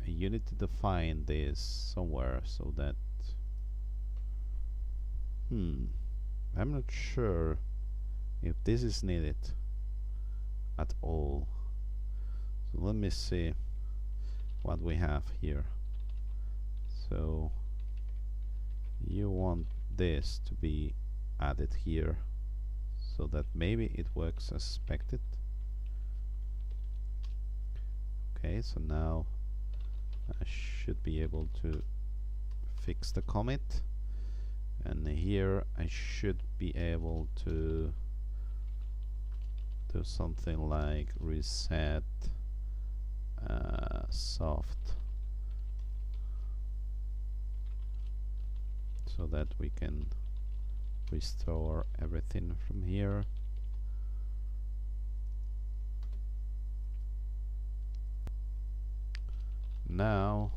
you need to define this somewhere so that I'm not sure if this is needed at all. So let me see what we have here. So you want this to be added here so that maybe it works as expected. Okay, so now I should be able to fix the commit, and here I should be able to do something like reset soft, so that we can restore everything from here. Now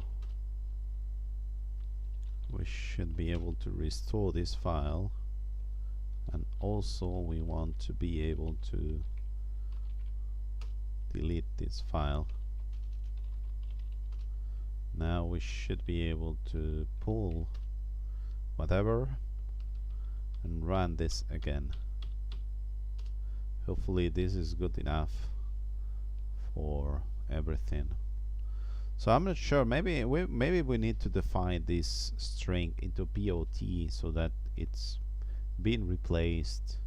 we should be able to restore this file, and also we want to be able to delete this file. Now we should be able to pull whatever and run this again. Hopefully this is good enough for everything. So I'm not sure, maybe we need to define this string into POT so that it's being replaced,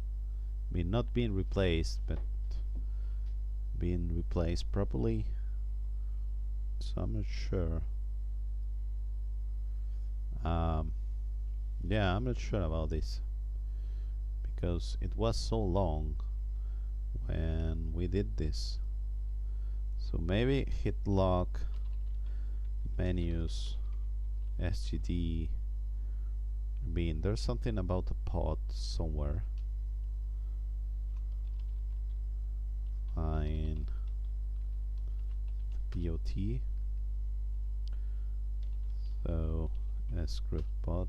I mean not being replaced, but being replaced properly. So I'm not sure. Yeah, I'm not sure about this because it was so long when we did this. So maybe hit lock menus SGD bin. There's something about a pod somewhere. Find POT. So script pod.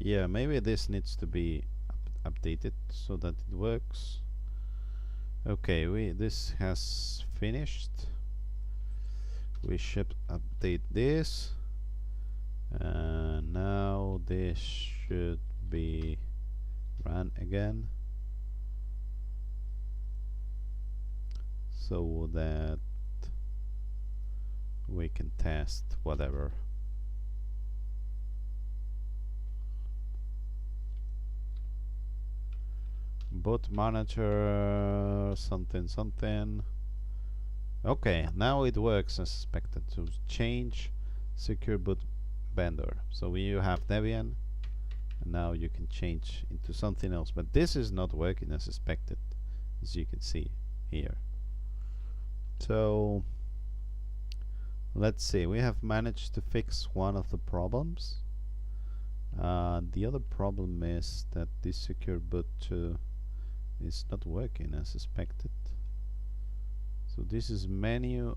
Yeah, maybe this needs to be updated so that it works. Okay, this has finished. We should update this, and now this should be run again so that we can test whatever. Boot manager something. Okay, now it works as expected. To change secure boot vendor. So you have Debian, and now you can change into something else. But this is not working as expected, as you can see here. So let's see. We have managed to fix one of the problems. The other problem is that this secure boot 2 is not working as expected. So this is menu.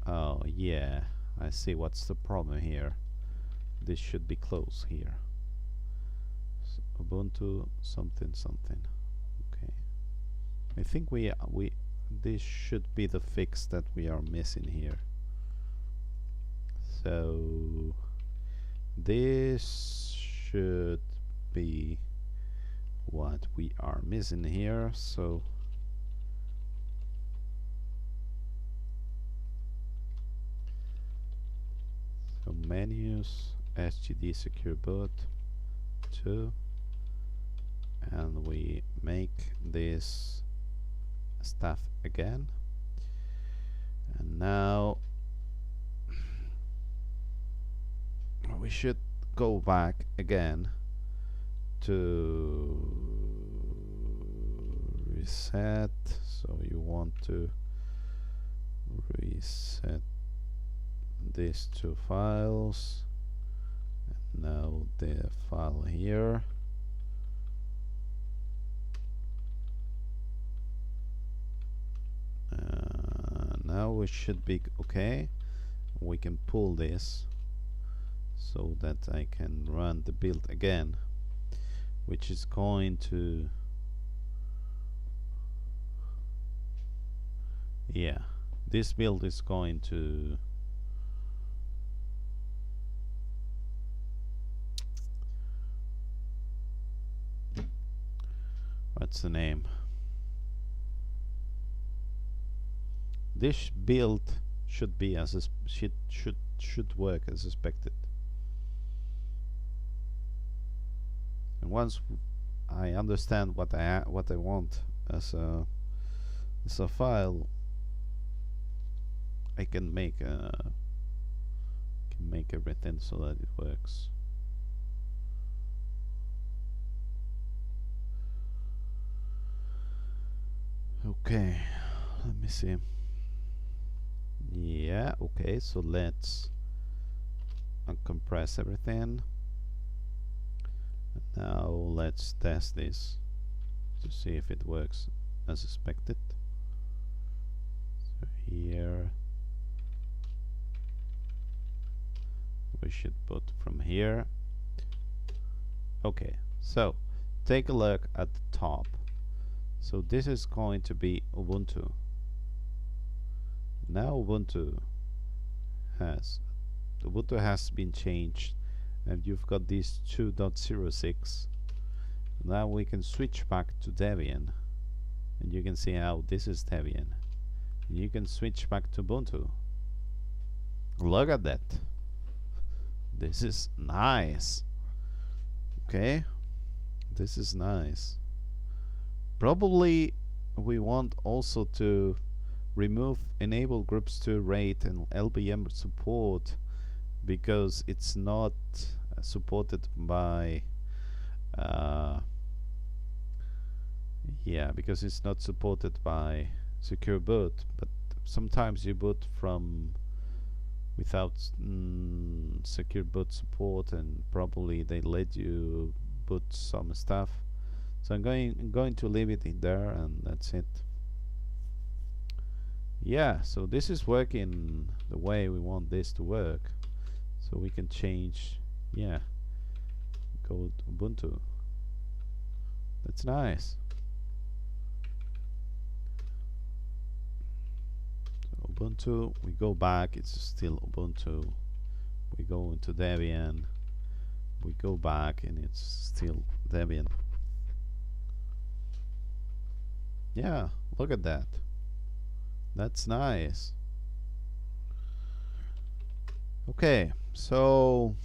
Oh yeah, I see what's the problem here. This should be closed here. So Ubuntu something. Okay, I think this should be the fix that we are missing here. So this should be what we are missing here. So menus SGD secure boot 2, and we make this stuff again, and now we should go back again to reset. So you want to reset these two files, and now the file here. Now we should be okay. We can pull this so that I can run the build again, which is going to, yeah, this build is going to what's the name? This build should be as should work as expected. And once I understand what I want as a file, I can make everything so that it works. Okay, let me see. Yeah, okay, so let's uncompress everything. And now let's test this to see if it works as expected. So here we should put from here. Okay, so take a look at the top. So this is going to be Ubuntu. Now Ubuntu has been changed, and you've got this 2.06. Now we can switch back to Debian, and you can see how this is Debian. And you can switch back to Ubuntu. Look at that. This is nice. Okay, this is nice. Probably we want also to remove enable groups to rate and LBM support because it's not supported by yeah, because it's not supported by secure boot, but sometimes you boot from without secure boot support, and probably they let you boot some stuff. So I'm going to leave it in there, and that's it. Yeah, so this is working the way we want this to work. So we can change, yeah, go to Ubuntu. That's nice. So Ubuntu, we go back, it's still Ubuntu. We go into Debian, we go back, and it's still Debian. Yeah, look at that. That's nice. Okay, so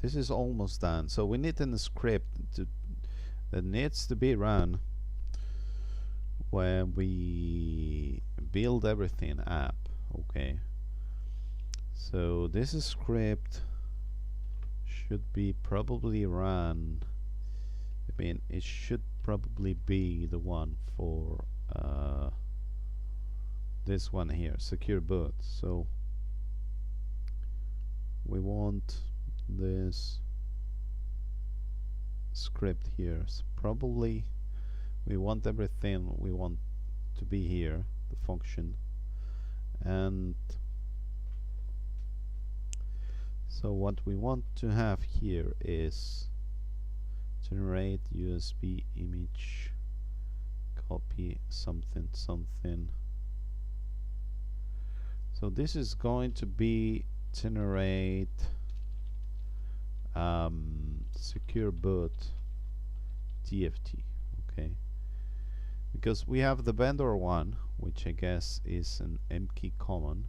this is almost done. So we need a script that needs to be run when we build everything up. Okay, so this script should be probably run. I mean, it should probably be the one for this one here, secure boot. So we want this script here. So probably we want everything we want to be here, the function, and so what we want to have here is generate USB image, copy something something. So this is going to be generate secure boot TFT. Okay, because we have the vendor one, which I guess is an mkey common.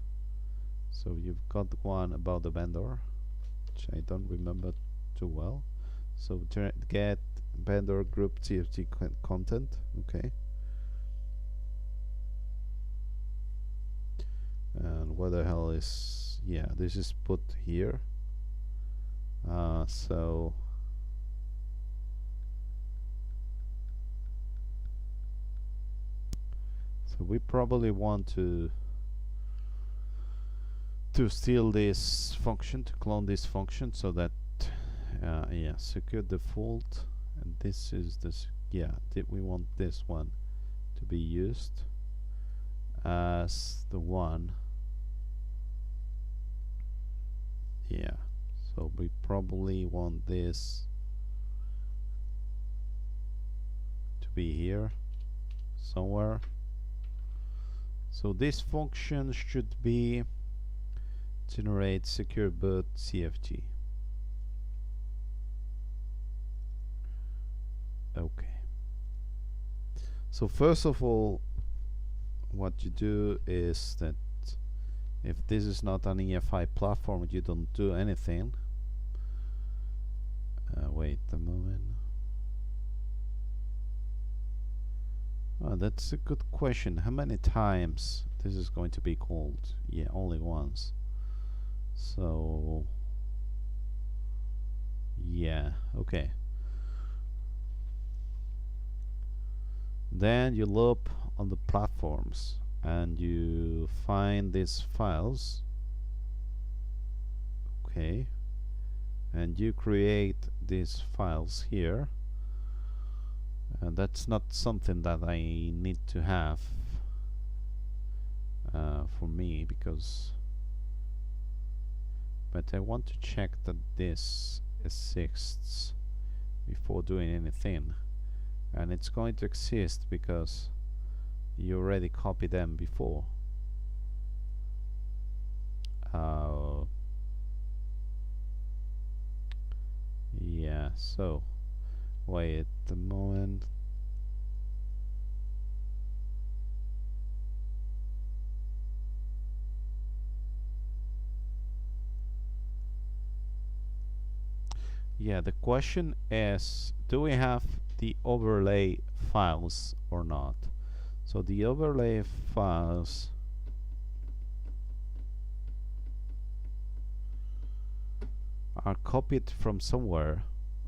So you've got one about the vendor, which I don't remember too well. So get vendor group TFT content. Okay, and what the hell is, yeah, this is put here. So we probably want to steal this function, to clone this function, so that yeah, secure default, and this is this, yeah, we want this one to be used as the one. Yeah, so we probably want this to be here somewhere. So this function should be generate secure boot CFG. Okay. So first of all, what you do is that if this is not an EFI platform, you don't do anything. Wait a moment. Oh, that's a good question. How many times this is going to be called? Yeah, only once. So yeah, okay. Then you loop on the platforms and you find these files. Okay, and you create these files here. And that's not something that I need to have for me, because but I want to check that this exists before doing anything, and it's going to exist because you already copied them before. Yeah, so wait a moment. Yeah, the question is, do we have the overlay files or not? So the overlay files are copied from somewhere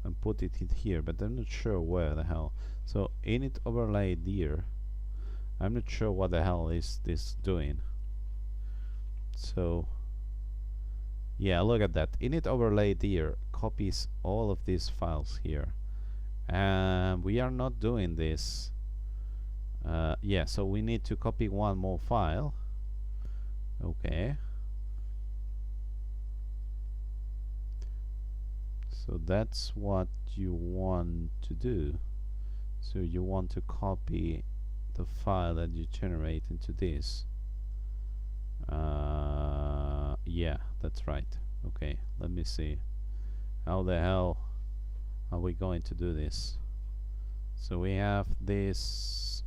and put it in here, but I'm not sure where the hell. So init overlay dir, I'm not sure what the hell is this doing. So yeah, look at that. Init overlay dir copies all of these files here, and we are not doing this. Yeah, so we need to copy one more file. Okay, so that's what you want to do. So you want to copy the file that you generate into this. Yeah, that's right. Okay, let me see. How the hell are we going to do this? So we have this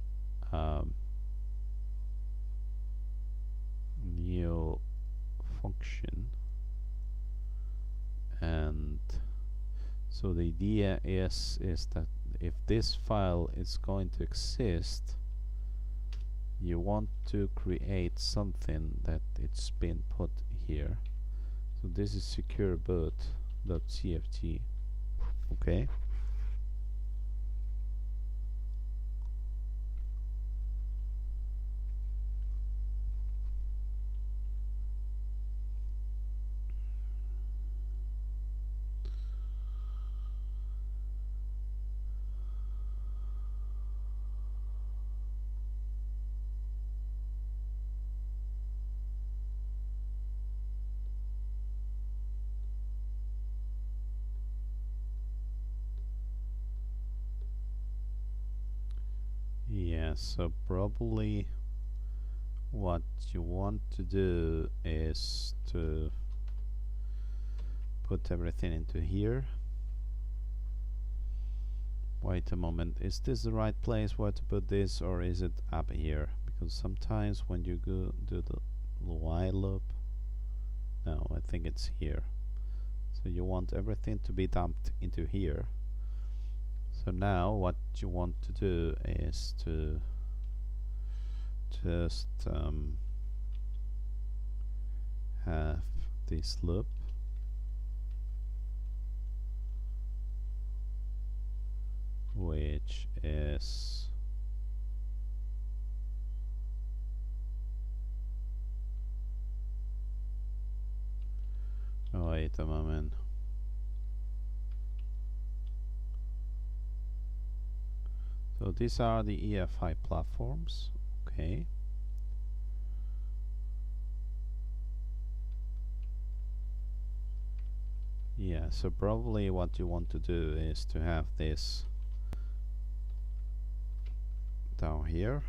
new function, and so the idea is that if this file is going to exist, you want to create something that it's been put here. So this is secureboot.cfg. Okay. Yeah, so probably what you want to do is to put everything into here. Wait a moment, is this the right place where to put this, or is it up here? Because sometimes when you go do the while loop, no, I think it's here. So you want everything to be dumped into here. So now what you want to do is to just have this loop, which is wait a moment. So these are the EFI platforms. Okay. Yeah, so probably what you want to do is to have this down here.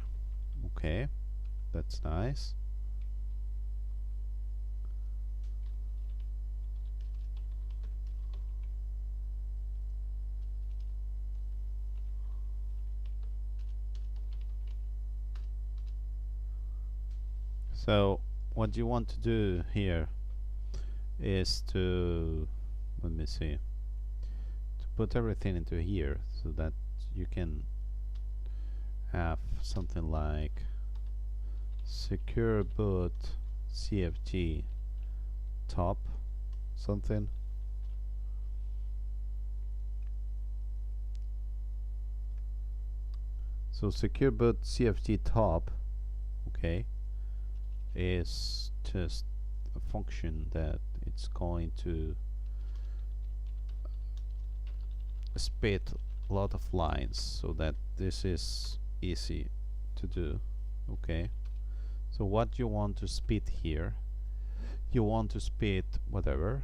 Okay, that's nice. So what you want to do here is to, let me see, to put everything into here so that you can have something like secure boot CFG top something. So secure boot CFG top, okay, is just a function that it's going to spit a lot of lines so that this is easy to do. Okay, so what you want to spit here, you want to spit whatever,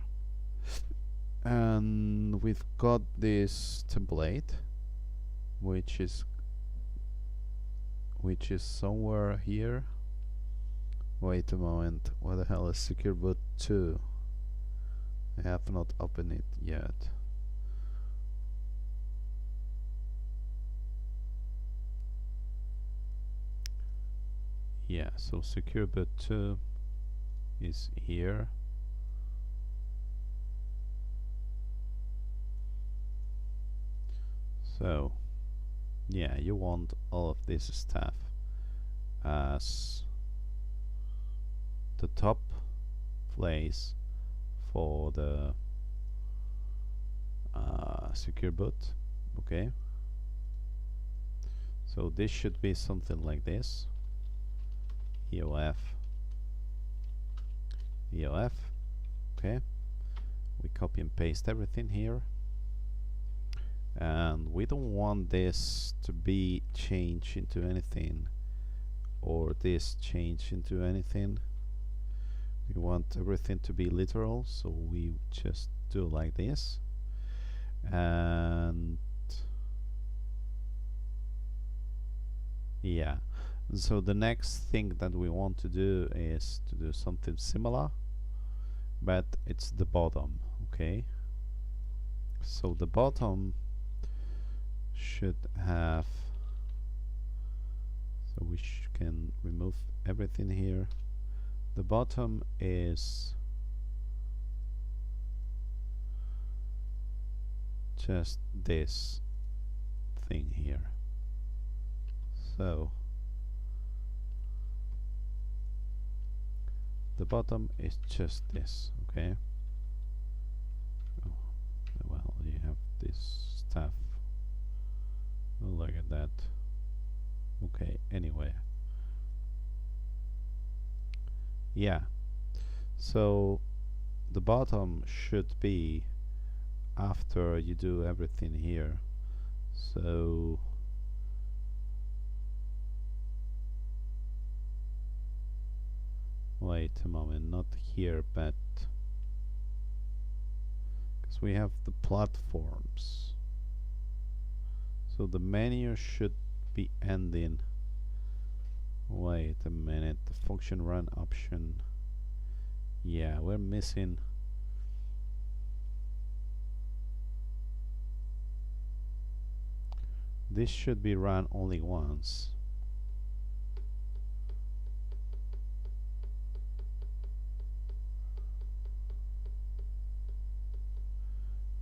and we've got this template which is somewhere here. Wait a moment, what the hell is Super Grub2? I have not opened it yet. Yeah, so Super Grub2 is here. So yeah, you want all of this stuff. as the top place for the secure boot. Okay, so this should be something like this: EOF, EOF. Okay, we copy and paste everything here, and we don't want this to be changed into anything, or this change into anything. We want everything to be literal, so we just do like this. And yeah, so the next thing that we want to do is to do something similar, but it's the bottom. Okay, so the bottom should have, so we can remove everything here. The bottom is just this thing here. So the bottom is just this. Okay, oh, well, you have this stuff. Oh, look at that. Okay, anyway, yeah, so the bottom should be after you do everything here. So wait a moment, not here, but because we have the platforms, so the menu should be ending. Wait a minute, the function run option. Yeah, we're missing. This should be run only once.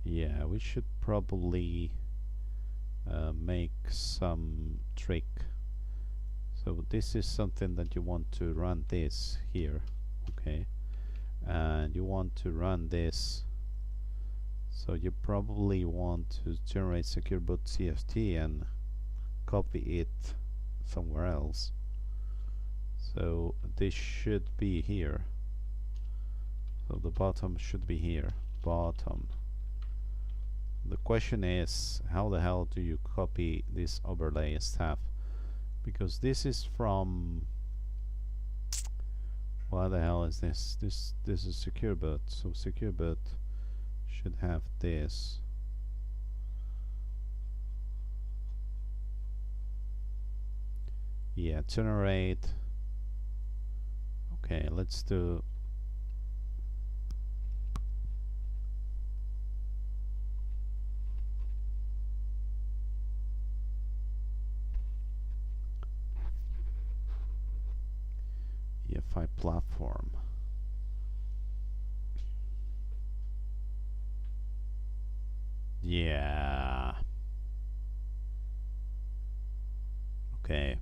Yeah, we should probably make some trick. So this is something that you want to run this here. Okay, and you want to run this, so you probably want to generate secure boot CST and copy it somewhere else. So this should be here, so the bottom should be here, bottom. The question is, how the hell do you copy this overlay stuff? Because this is from, what the hell is this? This is secure boot, so secure boot should have this. Yeah, generate. Okay, let's do EFI platform. Yeah. Okay.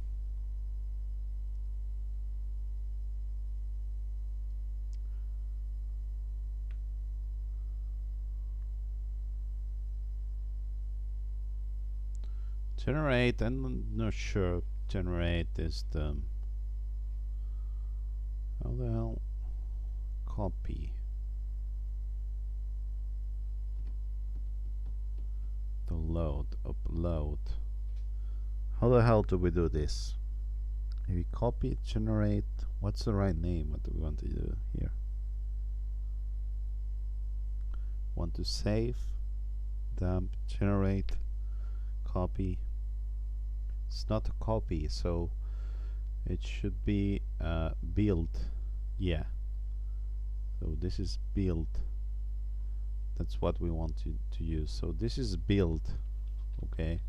Generate, I'm not sure. Generate is the, how the hell? Copy. The load, upload. How the hell do we do this? Maybe copy, generate. What's the right name? What do we want to do here? Want to save, dump, generate, copy. It's not a copy, so it should be build. Yeah, so this is build. That's what we want to use. So this is build. Okay,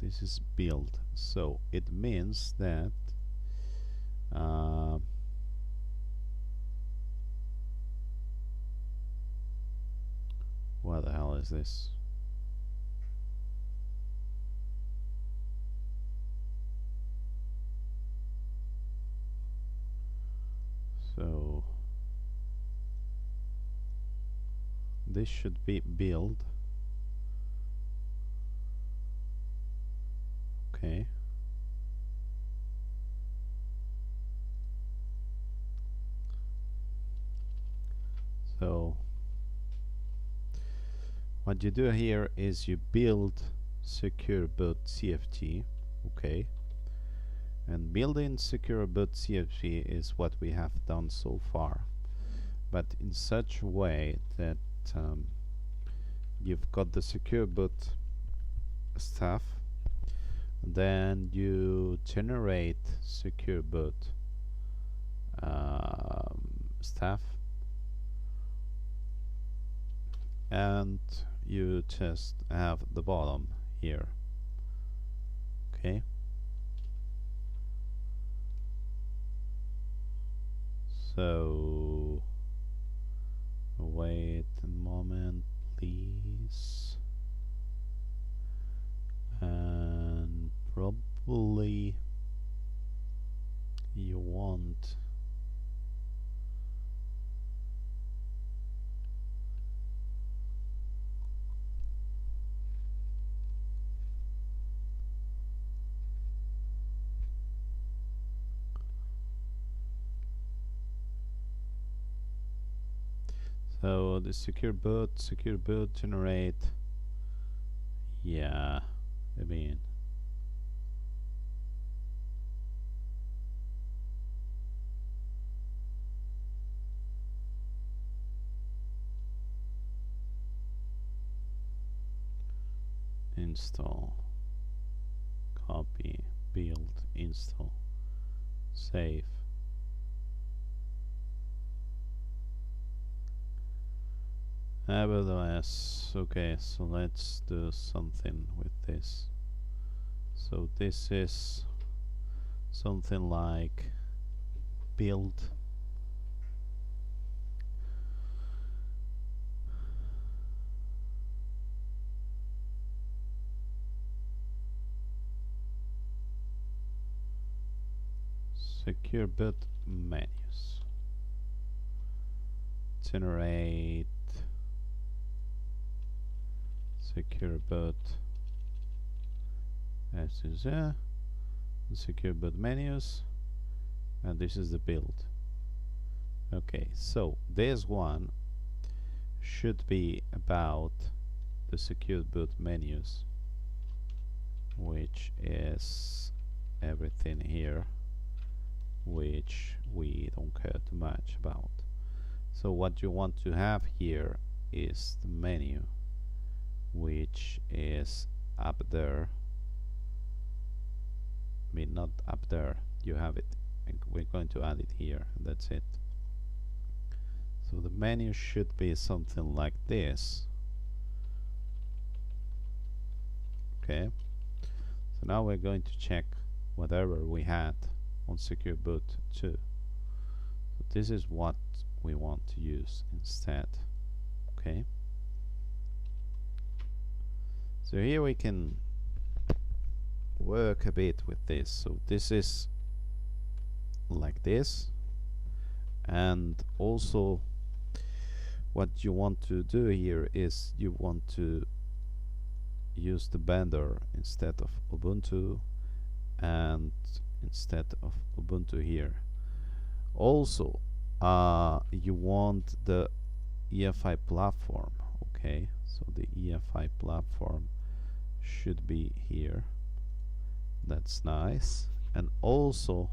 this is build, so it means that what the hell is this? this should be build. Okay. So what you do here is you build secure boot CFG. Okay. And building secure boot CFG is what we have done so far, but in such a way that you've got the secure boot stuff, then you generate secure boot stuff, and you just have the bottom here. Okay. So wait a moment, please. And probably you want so the secure boot generate, yeah, I mean install, copy, build, install, save. Nevertheless, okay, so let's do something with this. So this is something like build secure boot menus, generate secure boot as is secure boot menus, and this is the build. Okay, so this one should be about the secure boot menus, which is everything here, which we don't care too much about. So what you want to have here is the menu, which is up there. I mean, not up there, you have it, and we're going to add it here, and that's it. So the menu should be something like this. Okay, so now we're going to check whatever we had on Secure Boot 2. So this is what we want to use instead. Okay, so here we can work a bit with this. So this is like this, and also what you want to do here is you want to use the banner instead of Ubuntu, and instead of Ubuntu here. Also you want the EFI platform. Okay, so the EFI platform should be here. That's nice. And also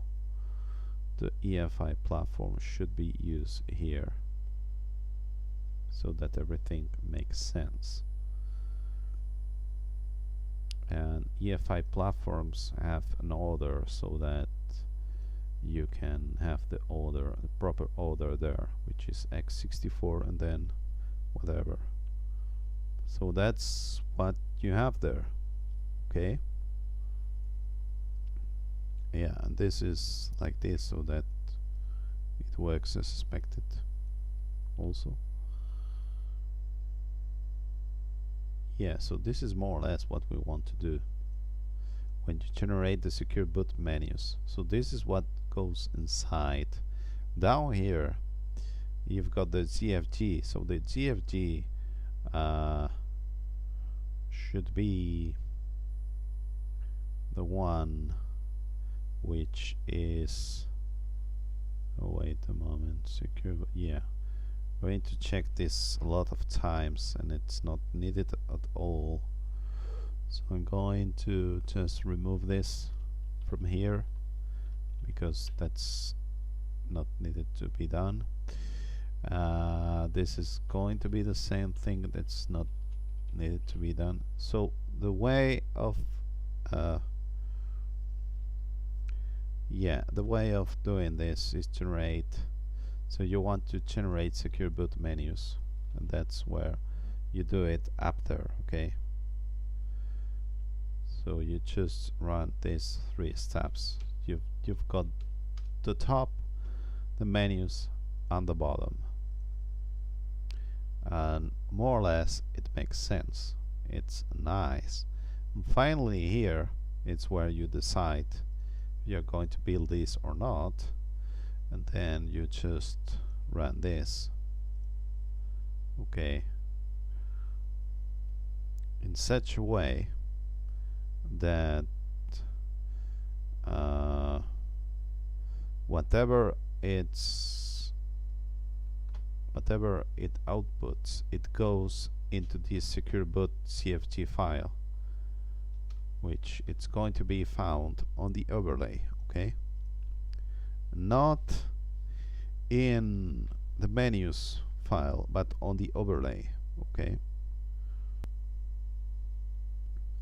the EFI platform should be used here, so that everything makes sense. And EFI platforms have an order, so that you can have the order, the proper order there, which is x64 and then whatever. So that's what you have there. Okay, yeah, and this is like this, so that it works as expected also. Yeah, so this is more or less what we want to do when you generate the secure boot menus. So this is what goes inside. Down here you've got the GFG. So the GFG uh, should be the one which is, oh wait a moment, secure, yeah, going to check this a lot of times and it's not needed at all. So I'm going to just remove this from here because that's not needed to be done. This is going to be the same thing that's not needed to be done. So the way of the way of doing this is generate. So you want to generate secure boot menus, and that's where you do it after. Okay, so you just run these 3 steps. You've got the top, the menus, and the bottom, and more or less it makes sense. It's nice. And finally here it's where you decide if you're going to build this or not, and then you just run this. Okay, in such a way that whatever it outputs, it goes into the secure boot CFG file, which it's going to be found on the overlay. Okay, not in the menus file, but on the overlay. Okay,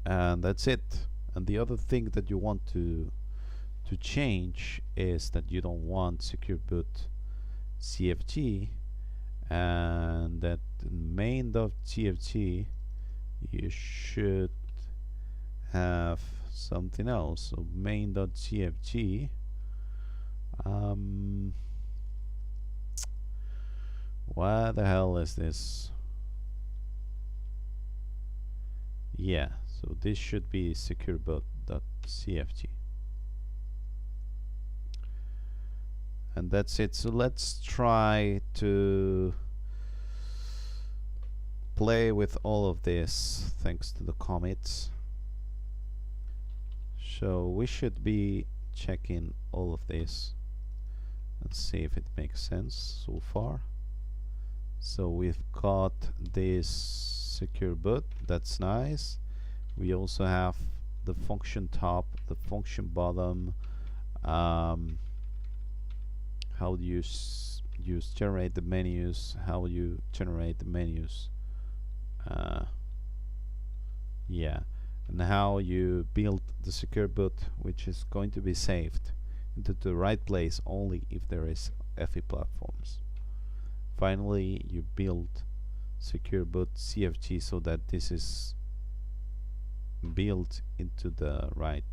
and that's it. And the other thing that you want to change is that you don't want secure boot CFG, and that main.cfg you should have something else. So main.cfg, what the hell is this? Yeah, so this should be secureboot.cfg. And that's it. So let's try to play with all of this thanks to the commits. So we should be checking all of this and see if it makes sense so far. So we've got this secure boot, that's nice. We also have the function top, the function bottom, how do you generate the menus, how you generate the menus, yeah, and how you build the secure boot, which is going to be saved into the right place only if there is FE platforms. Finally, you build secure boot CFG so that this is built into the right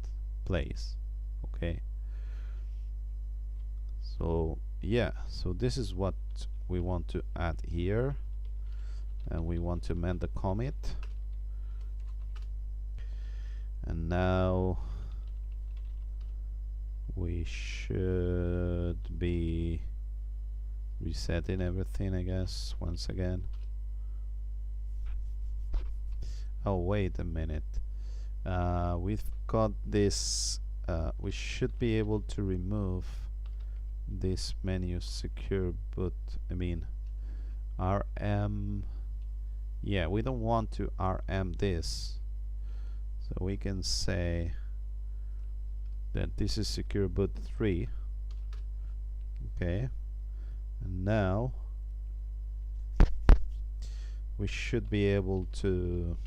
place. Okay, so yeah, so this is what we want to add here, and we want to amend the commit. And now we should be resetting everything, I guess, once again. Oh, wait a minute. We've got this, we should be able to remove this menu secure boot, I mean RM. Yeah, we don't want to RM this, so we can say that this is secure boot 3. Okay, and now we should be able to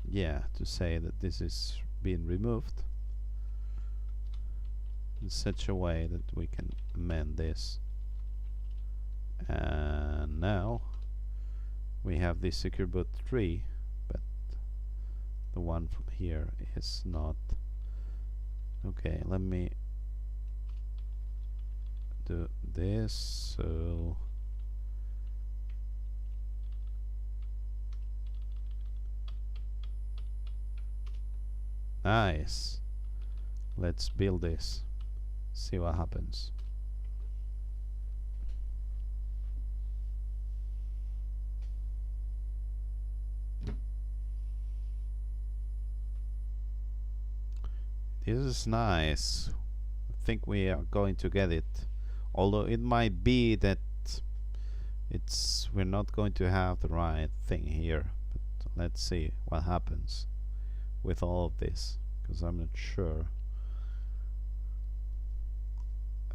yeah, to say that this is being removed in such a way that we can amend this. And now we have this secure boot 3, but the one from here is not. Okay, let me do this. So nice. Let's build this. See what happens. This is nice. I think we are going to get it. Although it might be that we're not going to have the right thing here. But let's see what happens with all of this, because I'm not sure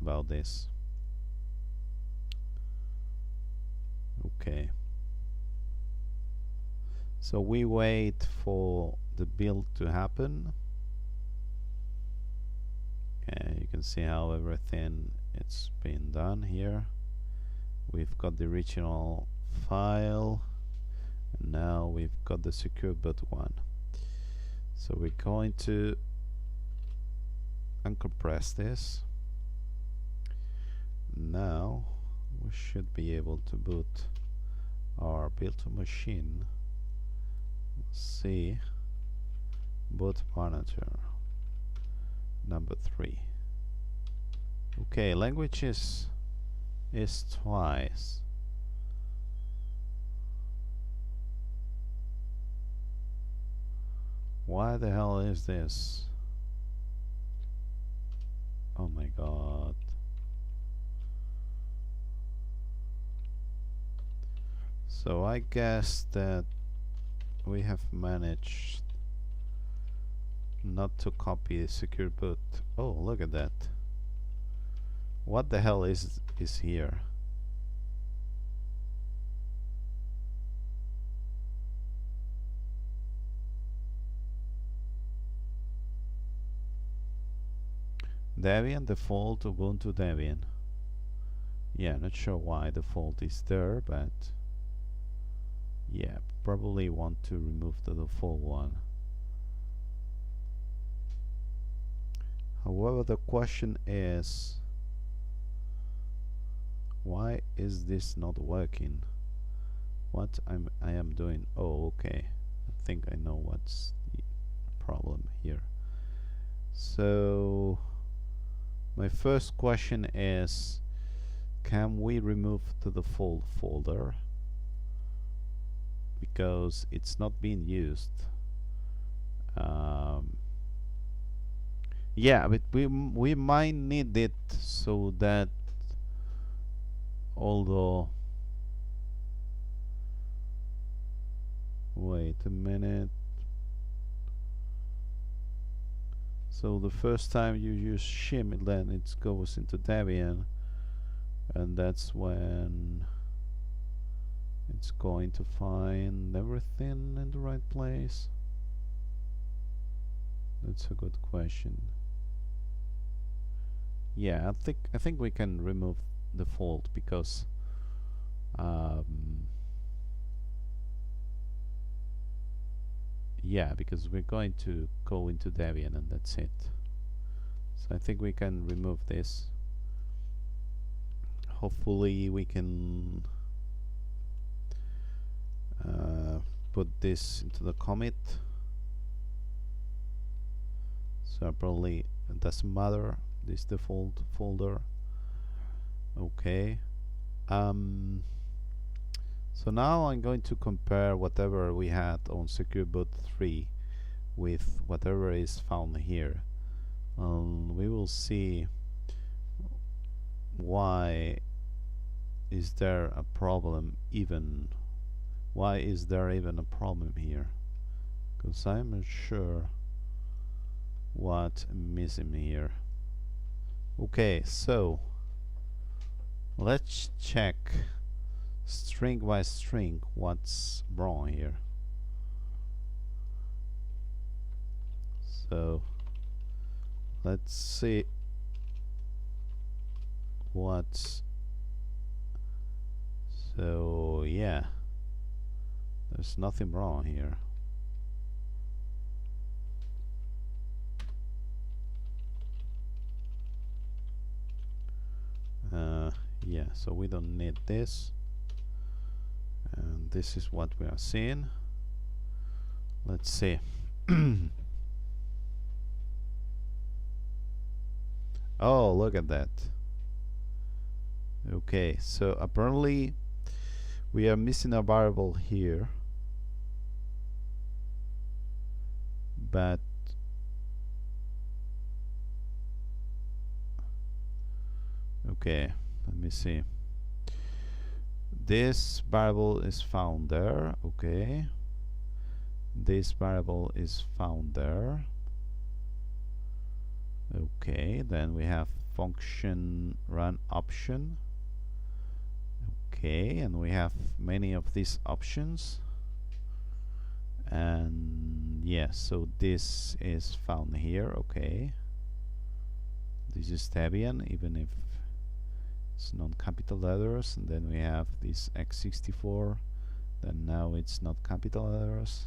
about this. Okay. So we wait for the build to happen. Okay, you can see how everything it's been done here. We've got the original file, and now we've got the secure boot one. So we're going to uncompress this. Now we should be able to boot our virtual machine. See, boot manager number 3. Okay, language is twice. Why the hell is this? Oh my god. So I guess that we have managed not to copy secure boot. Oh, look at that. What the hell is here? Debian default Ubuntu Debian. Yeah, not sure why default is there, but yeah, probably want to remove the default one. However, the question is, why is this not working? What I am doing? Oh, okay. I think I know what's the problem here. So my first question is, can we remove the default folder because it's not being used? Yeah, but we might need it so that, although, wait a minute. So the first time you use shim, then it goes into Debian, and that's when it's going to find everything in the right place. That's a good question. Yeah, I think we can remove default because yeah, because we're going to go into Debian and that's it. So I think we can remove this. Hopefully we can put this into the commit. So probably it doesn't matter, this default folder. Okay. So now I'm going to compare whatever we had on Secure Boot 3 with whatever is found here. We will see why is there a problem even. Why is there even a problem here? Because I'm not sure what I'm missing here. Okay, so let's check string by string what's wrong here. So let's see what's. So yeah, there's nothing wrong here. Yeah, so we don't need this, and this is what we are seeing. Let's see. Oh, look at that. Okay, so apparently we are missing a variable here, but Okay, let me see. This variable is found there. Okay, this variable is found there. Okay, then we have function run option. Okay, and we have many of these options. And yeah, so this is found here. Okay, this is Debian, even if it's non-capital letters. And then we have this x64, then now it's not capital letters.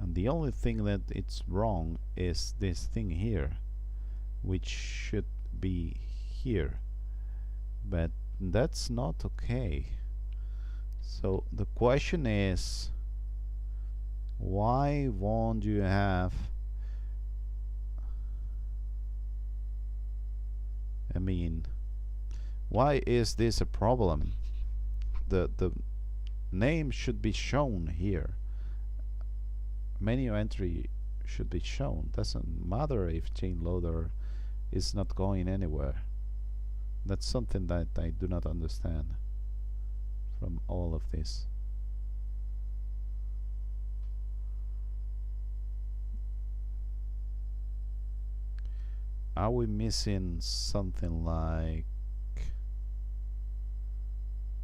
And the only thing that it's wrong is this thing here, which should be here, but that's not okay. So the question is, why won't you have, I mean, why is this a problem? The name should be shown here. Menu entry should be shown. Doesn't matter if chain loader is not going anywhere. That's something that I do not understand from all of this. Are we missing something like...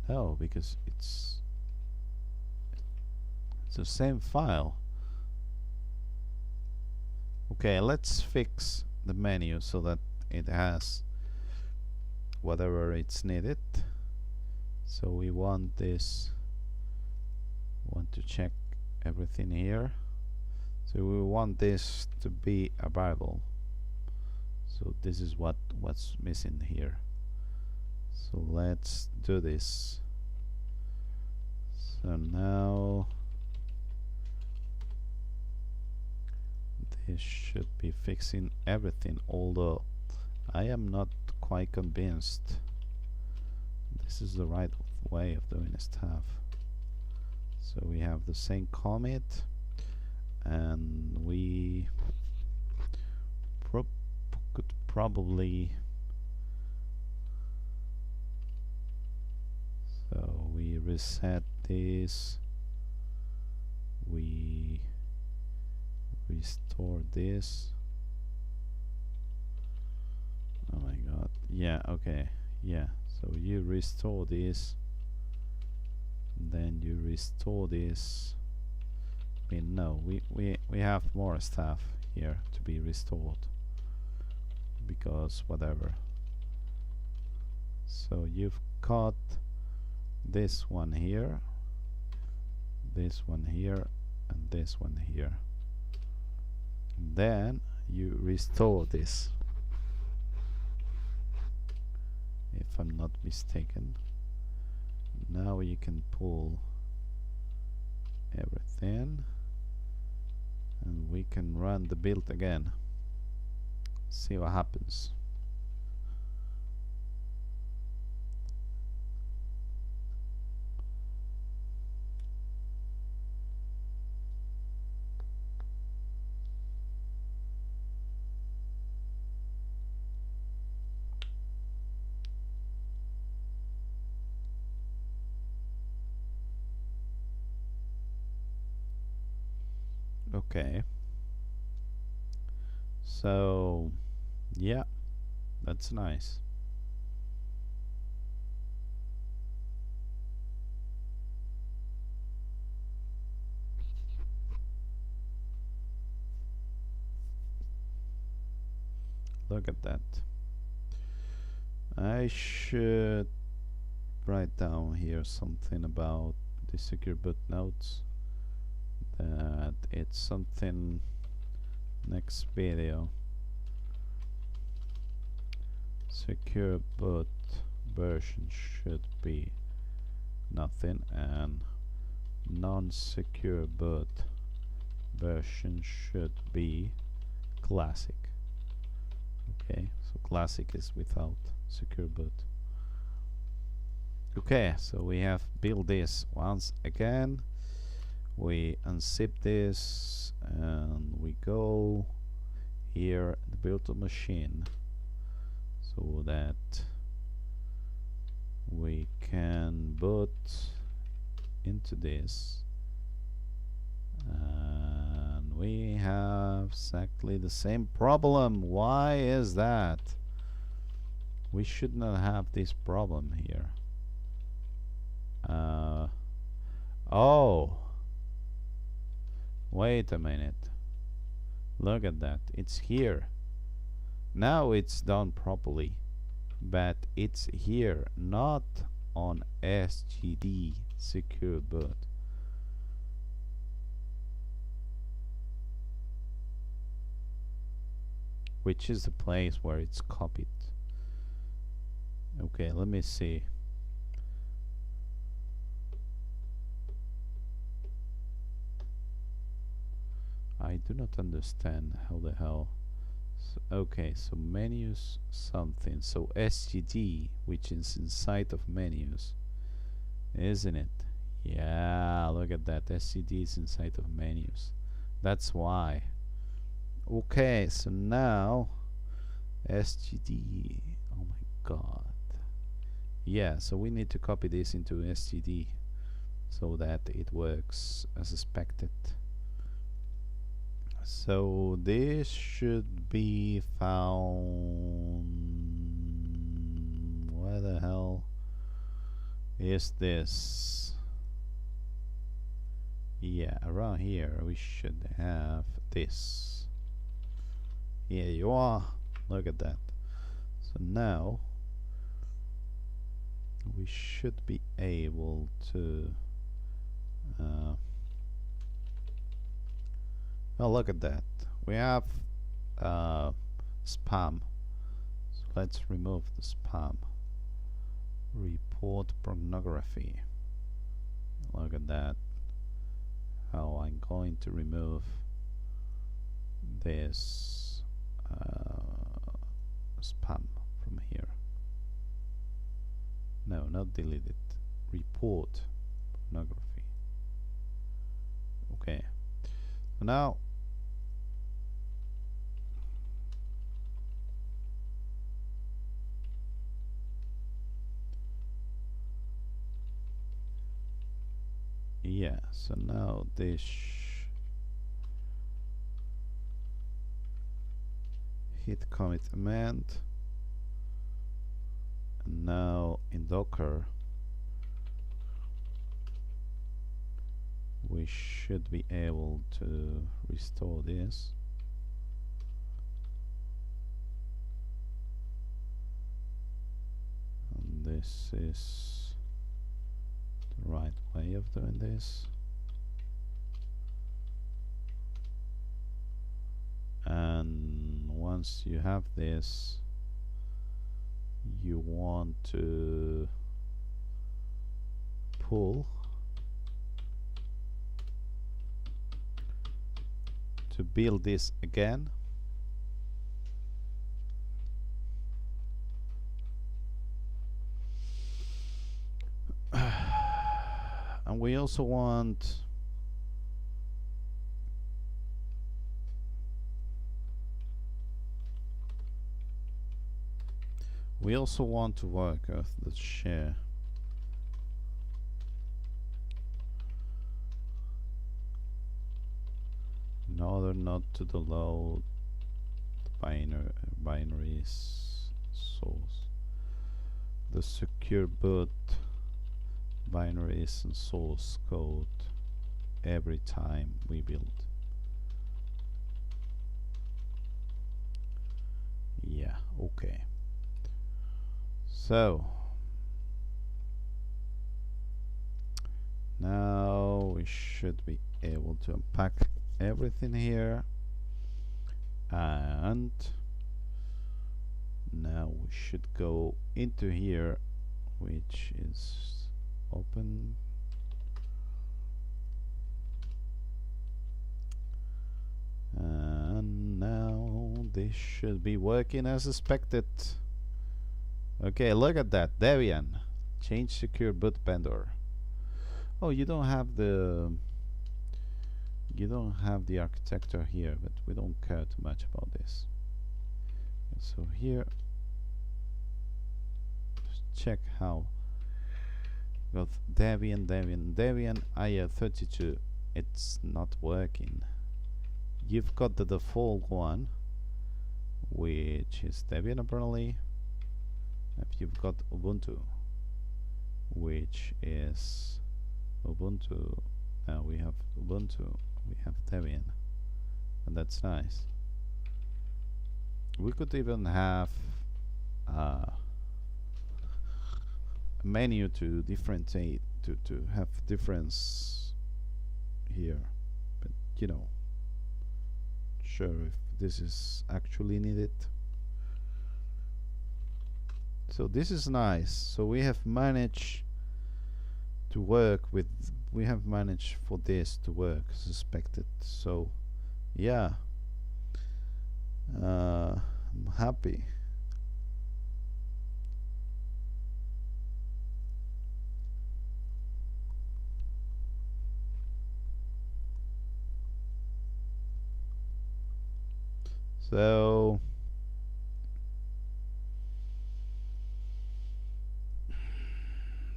No, because it's the same file. Okay, let's fix the menu so that it has whatever it's needed. So we want this, want to check everything here. So we want this to be a variable. So this is what's missing here. So let's do this. So now this should be fixing everything, although I am not quite convinced this is the right way of doing stuff. So we have the same commit, and we could probably, so we reset this, we restore this. Oh my god, yeah, okay, yeah, so you restore this, then you restore this. I mean, no, we have more stuff here to be restored, because whatever. So you've got this one here, this one here, and this one here. Then you restore this, if I'm not mistaken. Now you can pull everything, and we can run the build again. See what happens. Okay, so yeah, that's nice. Look at that. I should write down here something about the secure boot nodes, that it's something next video. Secure boot version should be nothing, and non-secure boot version should be classic. Okay, so classic is without secure boot. Okay, so we have built this once again. We unzip this and we go here, the virtual machine, so that and boot into this, and we have exactly the same problem. Why is that? We should not have this problem here. Oh, wait a minute. Look at that. It's here. Now it's done properly, but it's here, not on SGD secure boot. Which is the place where it's copied. Okay, let me see. I do not understand how the hell. Okay, so menus something. So SGD, which is inside of menus, isn't it? Yeah, look at that. SGD is inside of menus. That's why. Okay, so now SGD. Oh my god. Yeah, so we need to copy this into SGD so that it works as expected. So this should be found. Where the hell is this? Yeah, around here we should have this. Here you are. Look at that. So now we should be able to well, look at that. We have spam. So let's remove the spam. Report pornography. Look at that. How I'm going to remove this spam from here. No, not delete it. Report pornography. Okay. So now yeah, so now this hit commit amend, and now in Docker we should be able to restore this. And this is the right way of doing this. And once you have this, you want to pull to build this again. And we also want to work with the share. In order not to download the binary source, the secure boot binaries and source code every time we build. Yeah, okay. So now we should be able to unpack everything here, and now we should go into here, which is open. And now this should be working as expected. Okay, look at that. Debian change secure boot vendor. Oh, you don't have the architecture here, but we don't care too much about this. So here, just check how got Debian IR32. It's not working. You've got the default one, which is Debian apparently. If you've got Ubuntu, which is Ubuntu. Now we have Ubuntu, we have Debian, and that's nice. We could even have a menu to differentiate, to have difference here, but you know, sure if this is actually needed. So this is nice. So we have managed to work with, we have managed for this to work as expected. So yeah, I'm happy.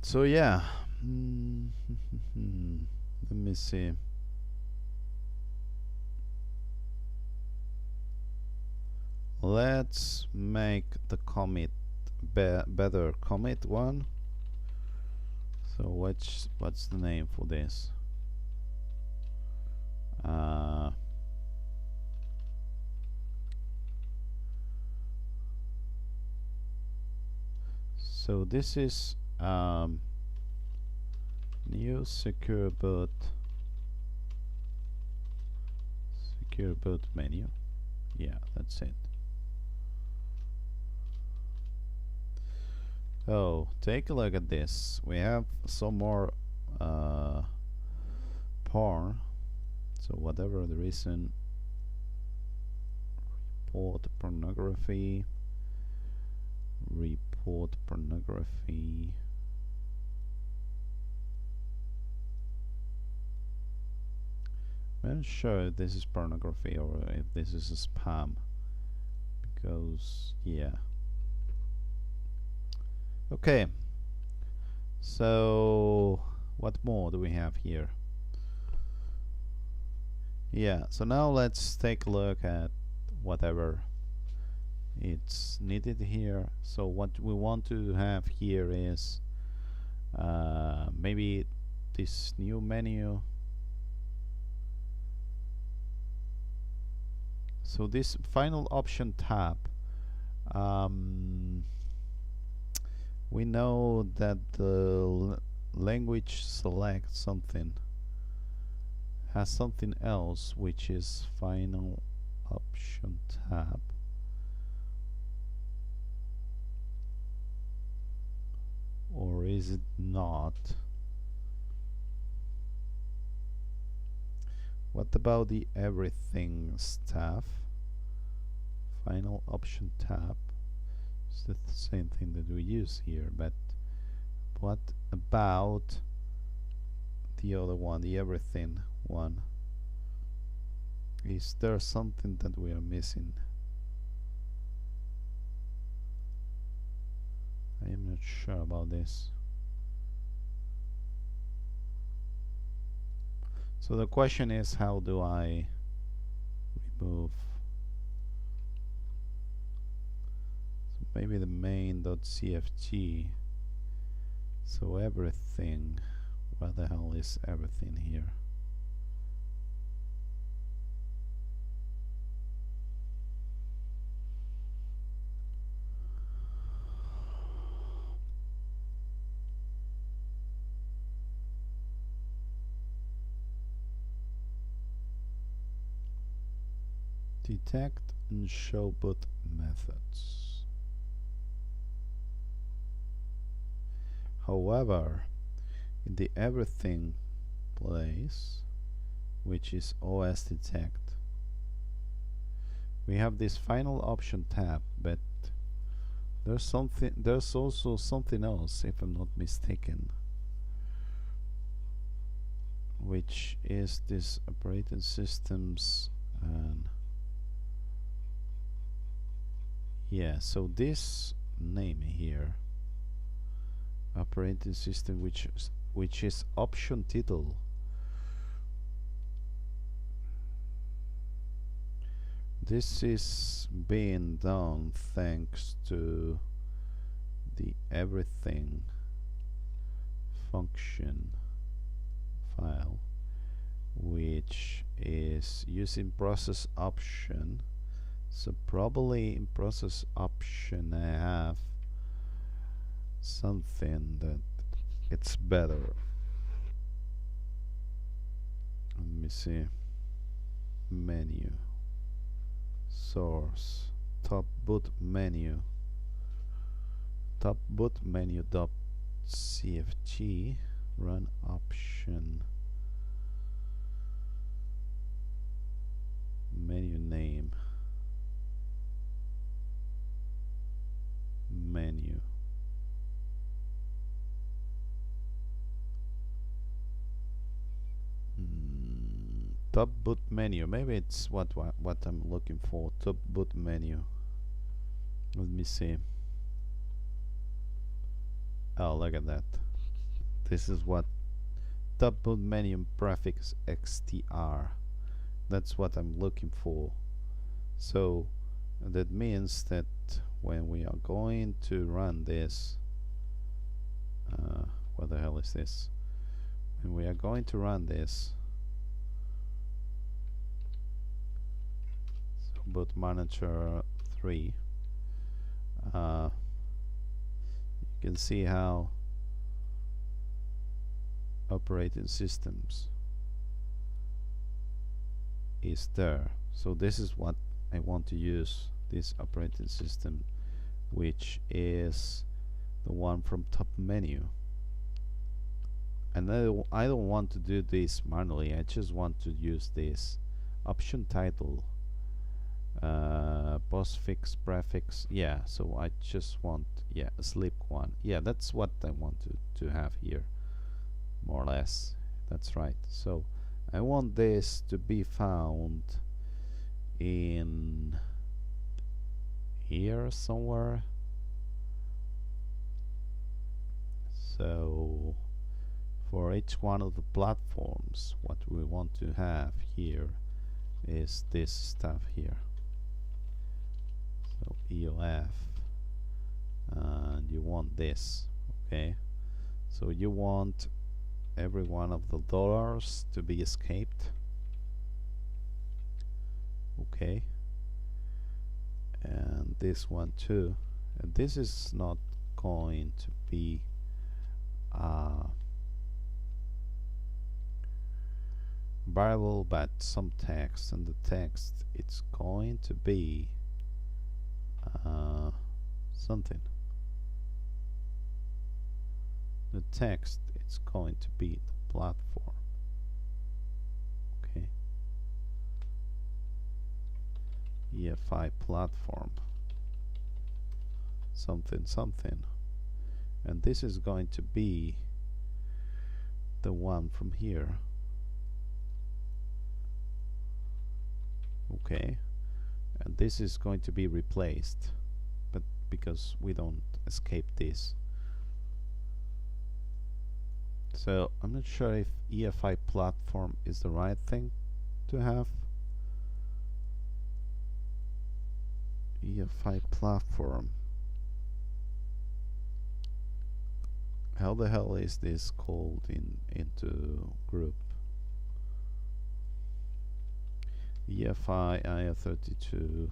So yeah. Let me see. Let's make the commit better commit one. So what's the name for this? So this is new secure boot menu. Yeah, that's it. Oh, take a look at this. We have some more porn. So whatever the reason, report pornography. I'm not sure if this is pornography or if this is a spam, because yeah. Okay, so what more do we have here? Yeah, so now let's take a look at whatever it's needed here. So what we want to have here is maybe this new menu. So this final option tab, we know that the language select something has something else, which is final option tab. Or is it not? What about the everything stuff? Final option tab. It's the same thing that we use here, but what about the other one, the everything one? Is there something that we are missing? I am not sure about this. So the question is, how do I remove? So maybe the main.cfg. So everything. What the hell is everything here? Detect and show boot methods. However, in the everything place, which is OS detect, we have this final option tab, but there's also something else, if I'm not mistaken, which is this operating systems. And yeah, so this name here operating system which is option title. This is being done thanks to the everything function file, which is using process option. So probably in process option I have something that it's better. Let me see. Menu, source, top boot menu dot cfg, run option, menu name, menu, top boot menu. Maybe it's what I'm looking for. Top boot menu. Let me see. Oh, look at that. This is what top boot menu prefix xtr. That's what I'm looking for. So that means that when we are going to run this, what the hell is this? When we are going to run this, so boot manager 3, you can see how operating systems is there. So this is what I want to use, this operating system, which is the one from top menu. And I don't want to do this manually. I just want to use this option title, postfix prefix. Yeah, so I just want, yeah, a slip one. Yeah, that's what I want to have here, more or less. That's right. So I want this to be found in here somewhere. So for each one of the platforms, what we want to have here is this stuff here. So EOF, and you want this, okay? So you want every one of the dollars to be escaped, okay? And this one too. And this is not going to be variable, but some text, and the text, it's going to be something. The text, it's going to be the platform, okay? EFI platform, something something, and this is going to be the one from here, okay? And this is going to be replaced, but because we don't escape this. So I'm not sure if EFI platform is the right thing to have. EFI platform. How the hell is this called into group? EFI IR32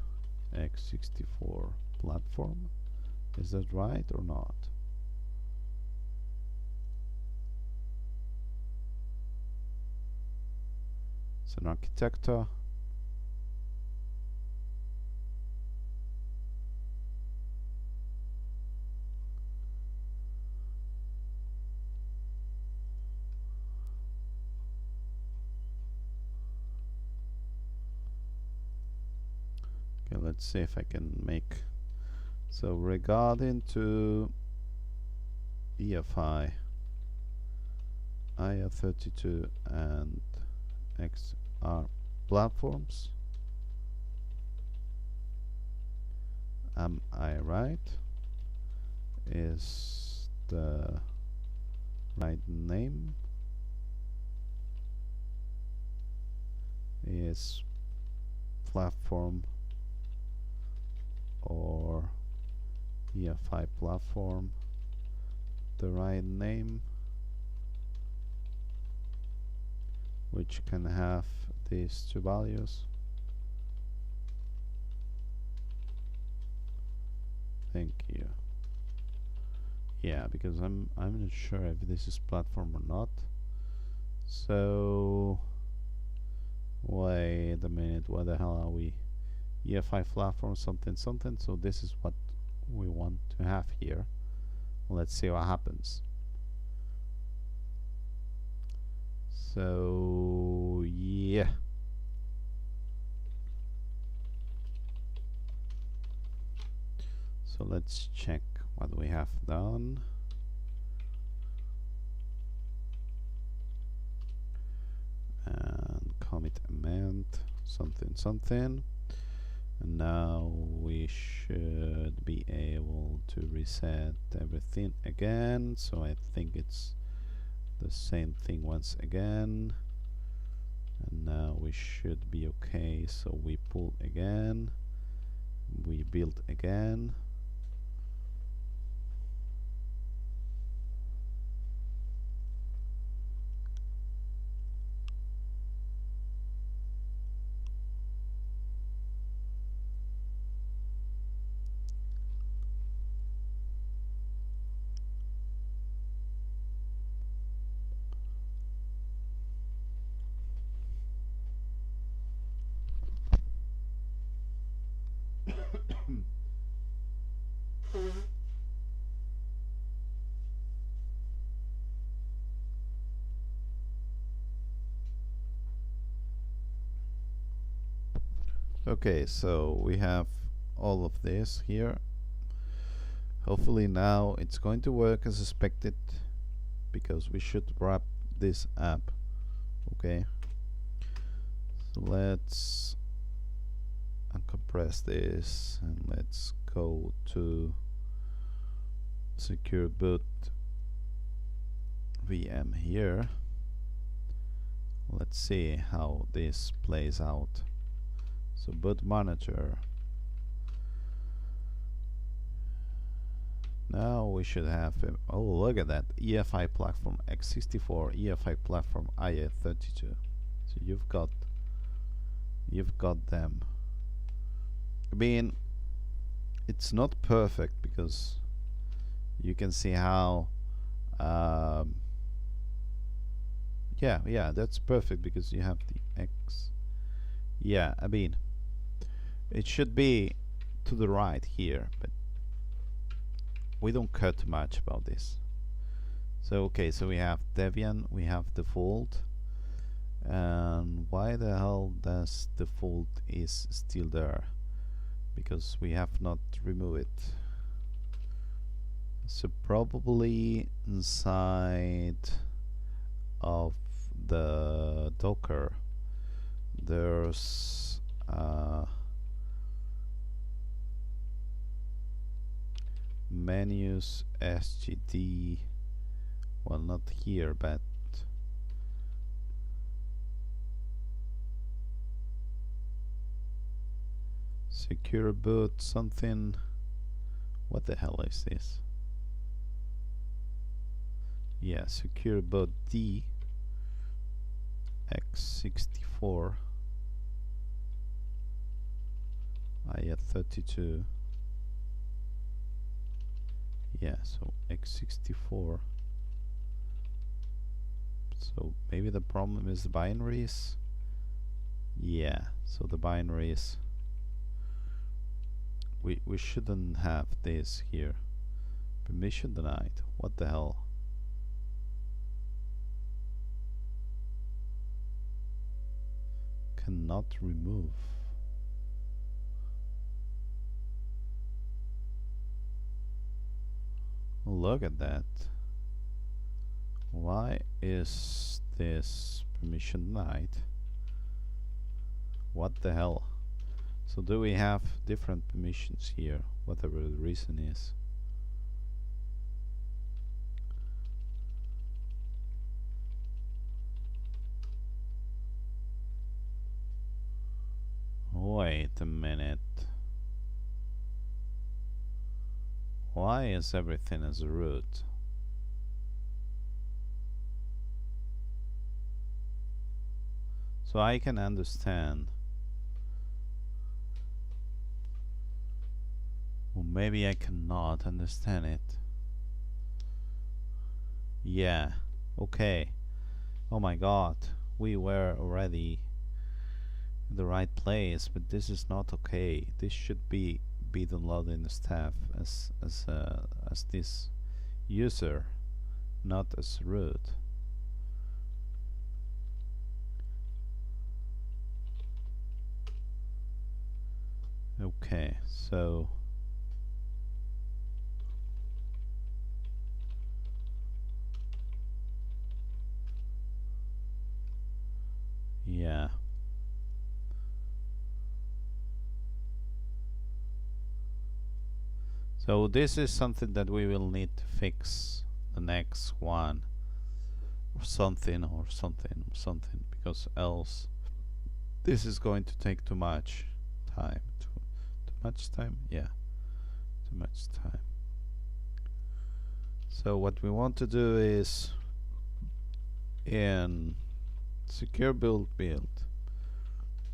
X64 platform. Is that right or not? It's an architecture. Okay, let's see if I can make. So regarding to EFI IR32 and XR platforms, am I right? Is the right name is platform or EFI platform. The right name, which can have these two values. Thank you. Yeah, because I'm not sure if this is platform or not. So wait a minute, what the hell are we? EFI platform something something. So this is what we want to have here. Let's see what happens. So yeah. So let's check what we have done. And commit amend something something. And now we should be able to reset everything again. So I think it's the same thing once again. And now we should be okay. So we pull again. We build again. Okay, so we have all of this here. Hopefully now it's going to work as expected, because we should wrap this up. Okay, so let's uncompress this and let's go to secure boot VM here. Let's see how this plays out. So boot manager. Now we should have oh, look at that, EFI platform x64, EFI platform IA32. So you've got them. I mean, it's not perfect because you can see how yeah, that's perfect because you have the X. Yeah, I mean, it should be to the right here, but we don't care too much about this. So okay, so we have Debian, we have default, and why the hell does default is still there? Because we have not removed it. So probably inside of the Docker there's menus sgd, well, not here, but secure boot something. What the hell is this? Yeah, secure boot D x64 IA32. Yeah, so x64. So maybe the problem is the binaries. Yeah, so the binaries, we shouldn't have this here. Permission denied. What the hell? Cannot remove. Look at that. Why is this permission denied? What the hell? So do we have different permissions here, whatever the reason is? a minute. Why is everything as a root? So I can understand. Or maybe I cannot understand it. Yeah, okay. Oh my god, we were already in the right place, but this is not okay. This should be downloaded in the staff as this user, not as root. Okay, so yeah. So this is something that we will need to fix the next one, or something, because else this is going to take too much time. Too much time? Yeah, too much time. So what we want to do is in secure build,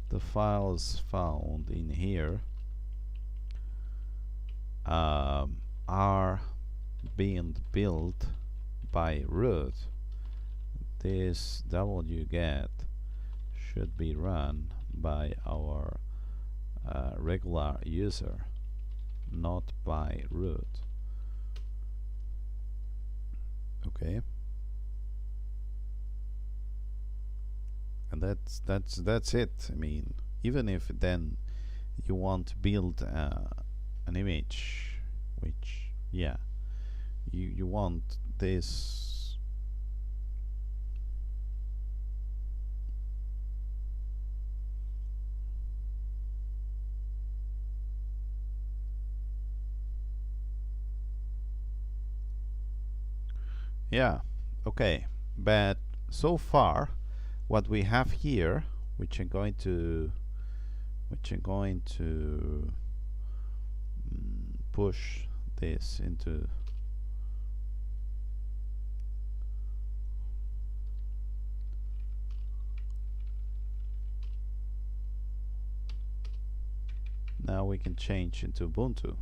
the files found in here are being built by root. This wget should be run by our regular user, not by root. Okay, and that's it. I mean, even if then you want to build an image, which yeah, you want this yeah, okay, but so far what we have here, which I'm going to push this into now we can change into Ubuntu.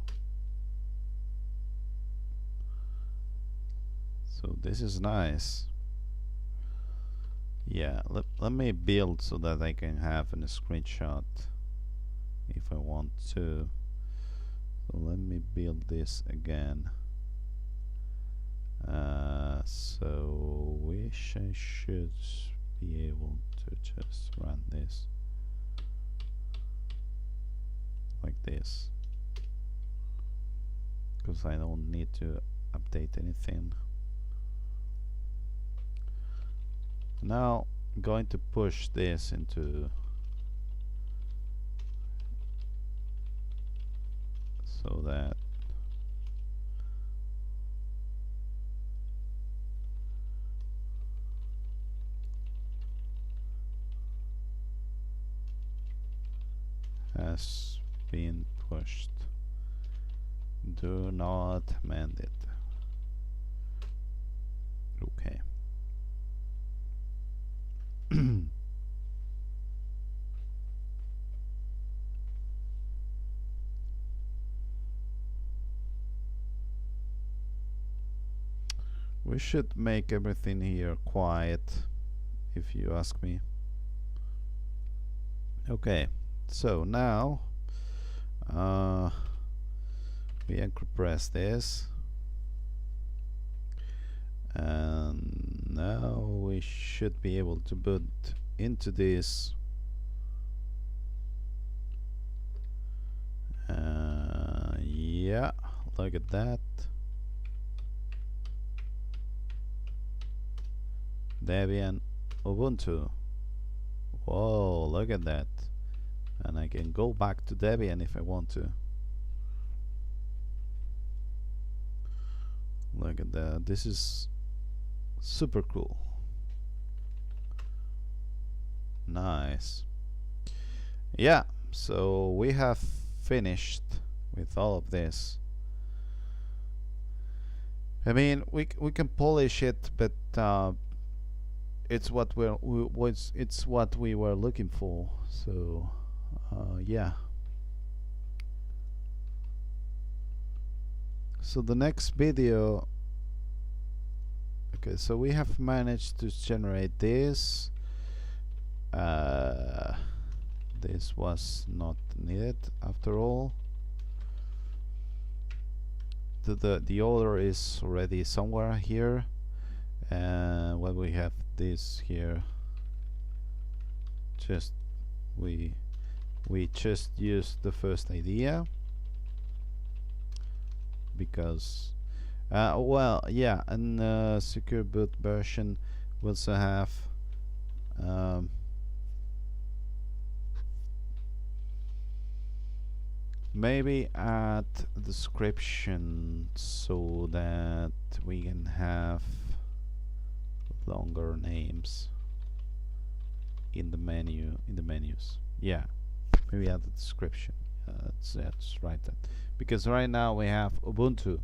So this is nice. Yeah, let me build so that I can have a screenshot if I want to. So let me build this again. So wish I should be able to just run this like this, because I don't need to update anything. Now I'm going to push this into so that has been pushed. Do not mend it. Okay. We should make everything here quiet, if you ask me. Okay, so now we press this, and now we should be able to put into this yeah, look at that. Debian Ubuntu. Whoa, look at that. And I can go back to Debian if I want to. Look at that. This is super cool. Nice. Yeah, so we have finished with all of this. I mean, we can polish it, but it's what it's what we were looking for. So yeah. So the next video. Okay, so we have managed to generate this. This was not needed after all. The order is already somewhere here, and when we have this here, just we just use the first idea because well, yeah, and secure boot version we also have maybe add a description so that we can have longer names in the menus. Yeah, maybe add the description. That's right. Because right now we have Ubuntu,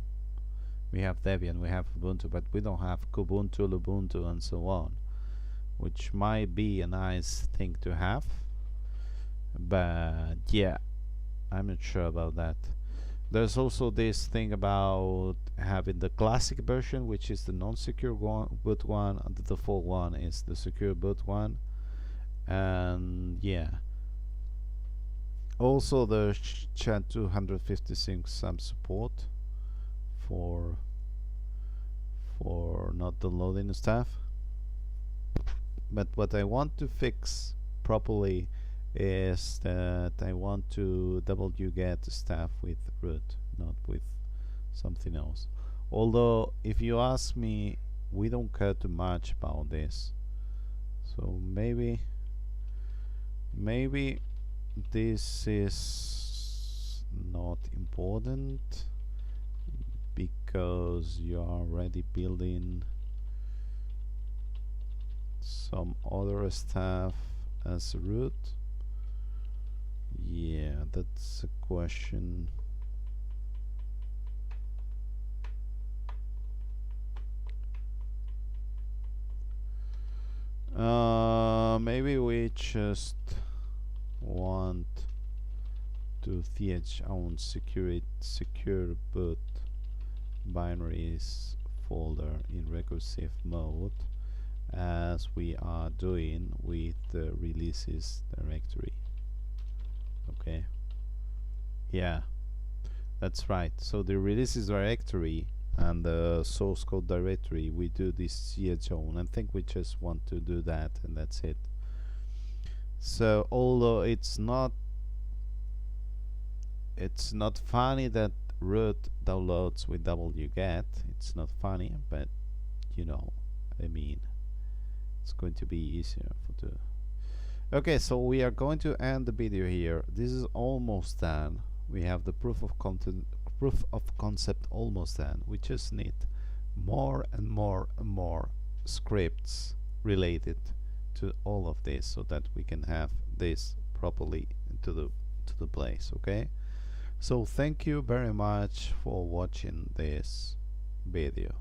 we have Debian, we have Ubuntu, but we don't have Kubuntu, Lubuntu, and so on, which might be a nice thing to have. But yeah, I'm not sure about that. There's also this thing about having the classic version, which is the non-secure boot one, and the default one is the secure boot one. And yeah, also the chat 256 some support for not downloading stuff. But what I want to fix properly is that I want to wget stuff with root, not with something else. Although if you ask me, we don't care too much about this, so maybe this is not important because you are already building some other stuff as root. Yeah, that's a question. Maybe we just want to own secure boot binaries folder in recursive mode, as we are doing with the releases directory. Okay, yeah, that's right. So the releases directory and the source code directory, we do this chown. I think we just want to do that, and that's it. So although it's not funny that root downloads with wget, it's not funny, but you know, I mean, it's going to be easier for the. Okay, so we are going to end the video here. This is almost done. We have the proof of concept almost done. We just need more and more and more scripts related to all of this so that we can have this properly into the place. Okay, so thank you very much for watching this video.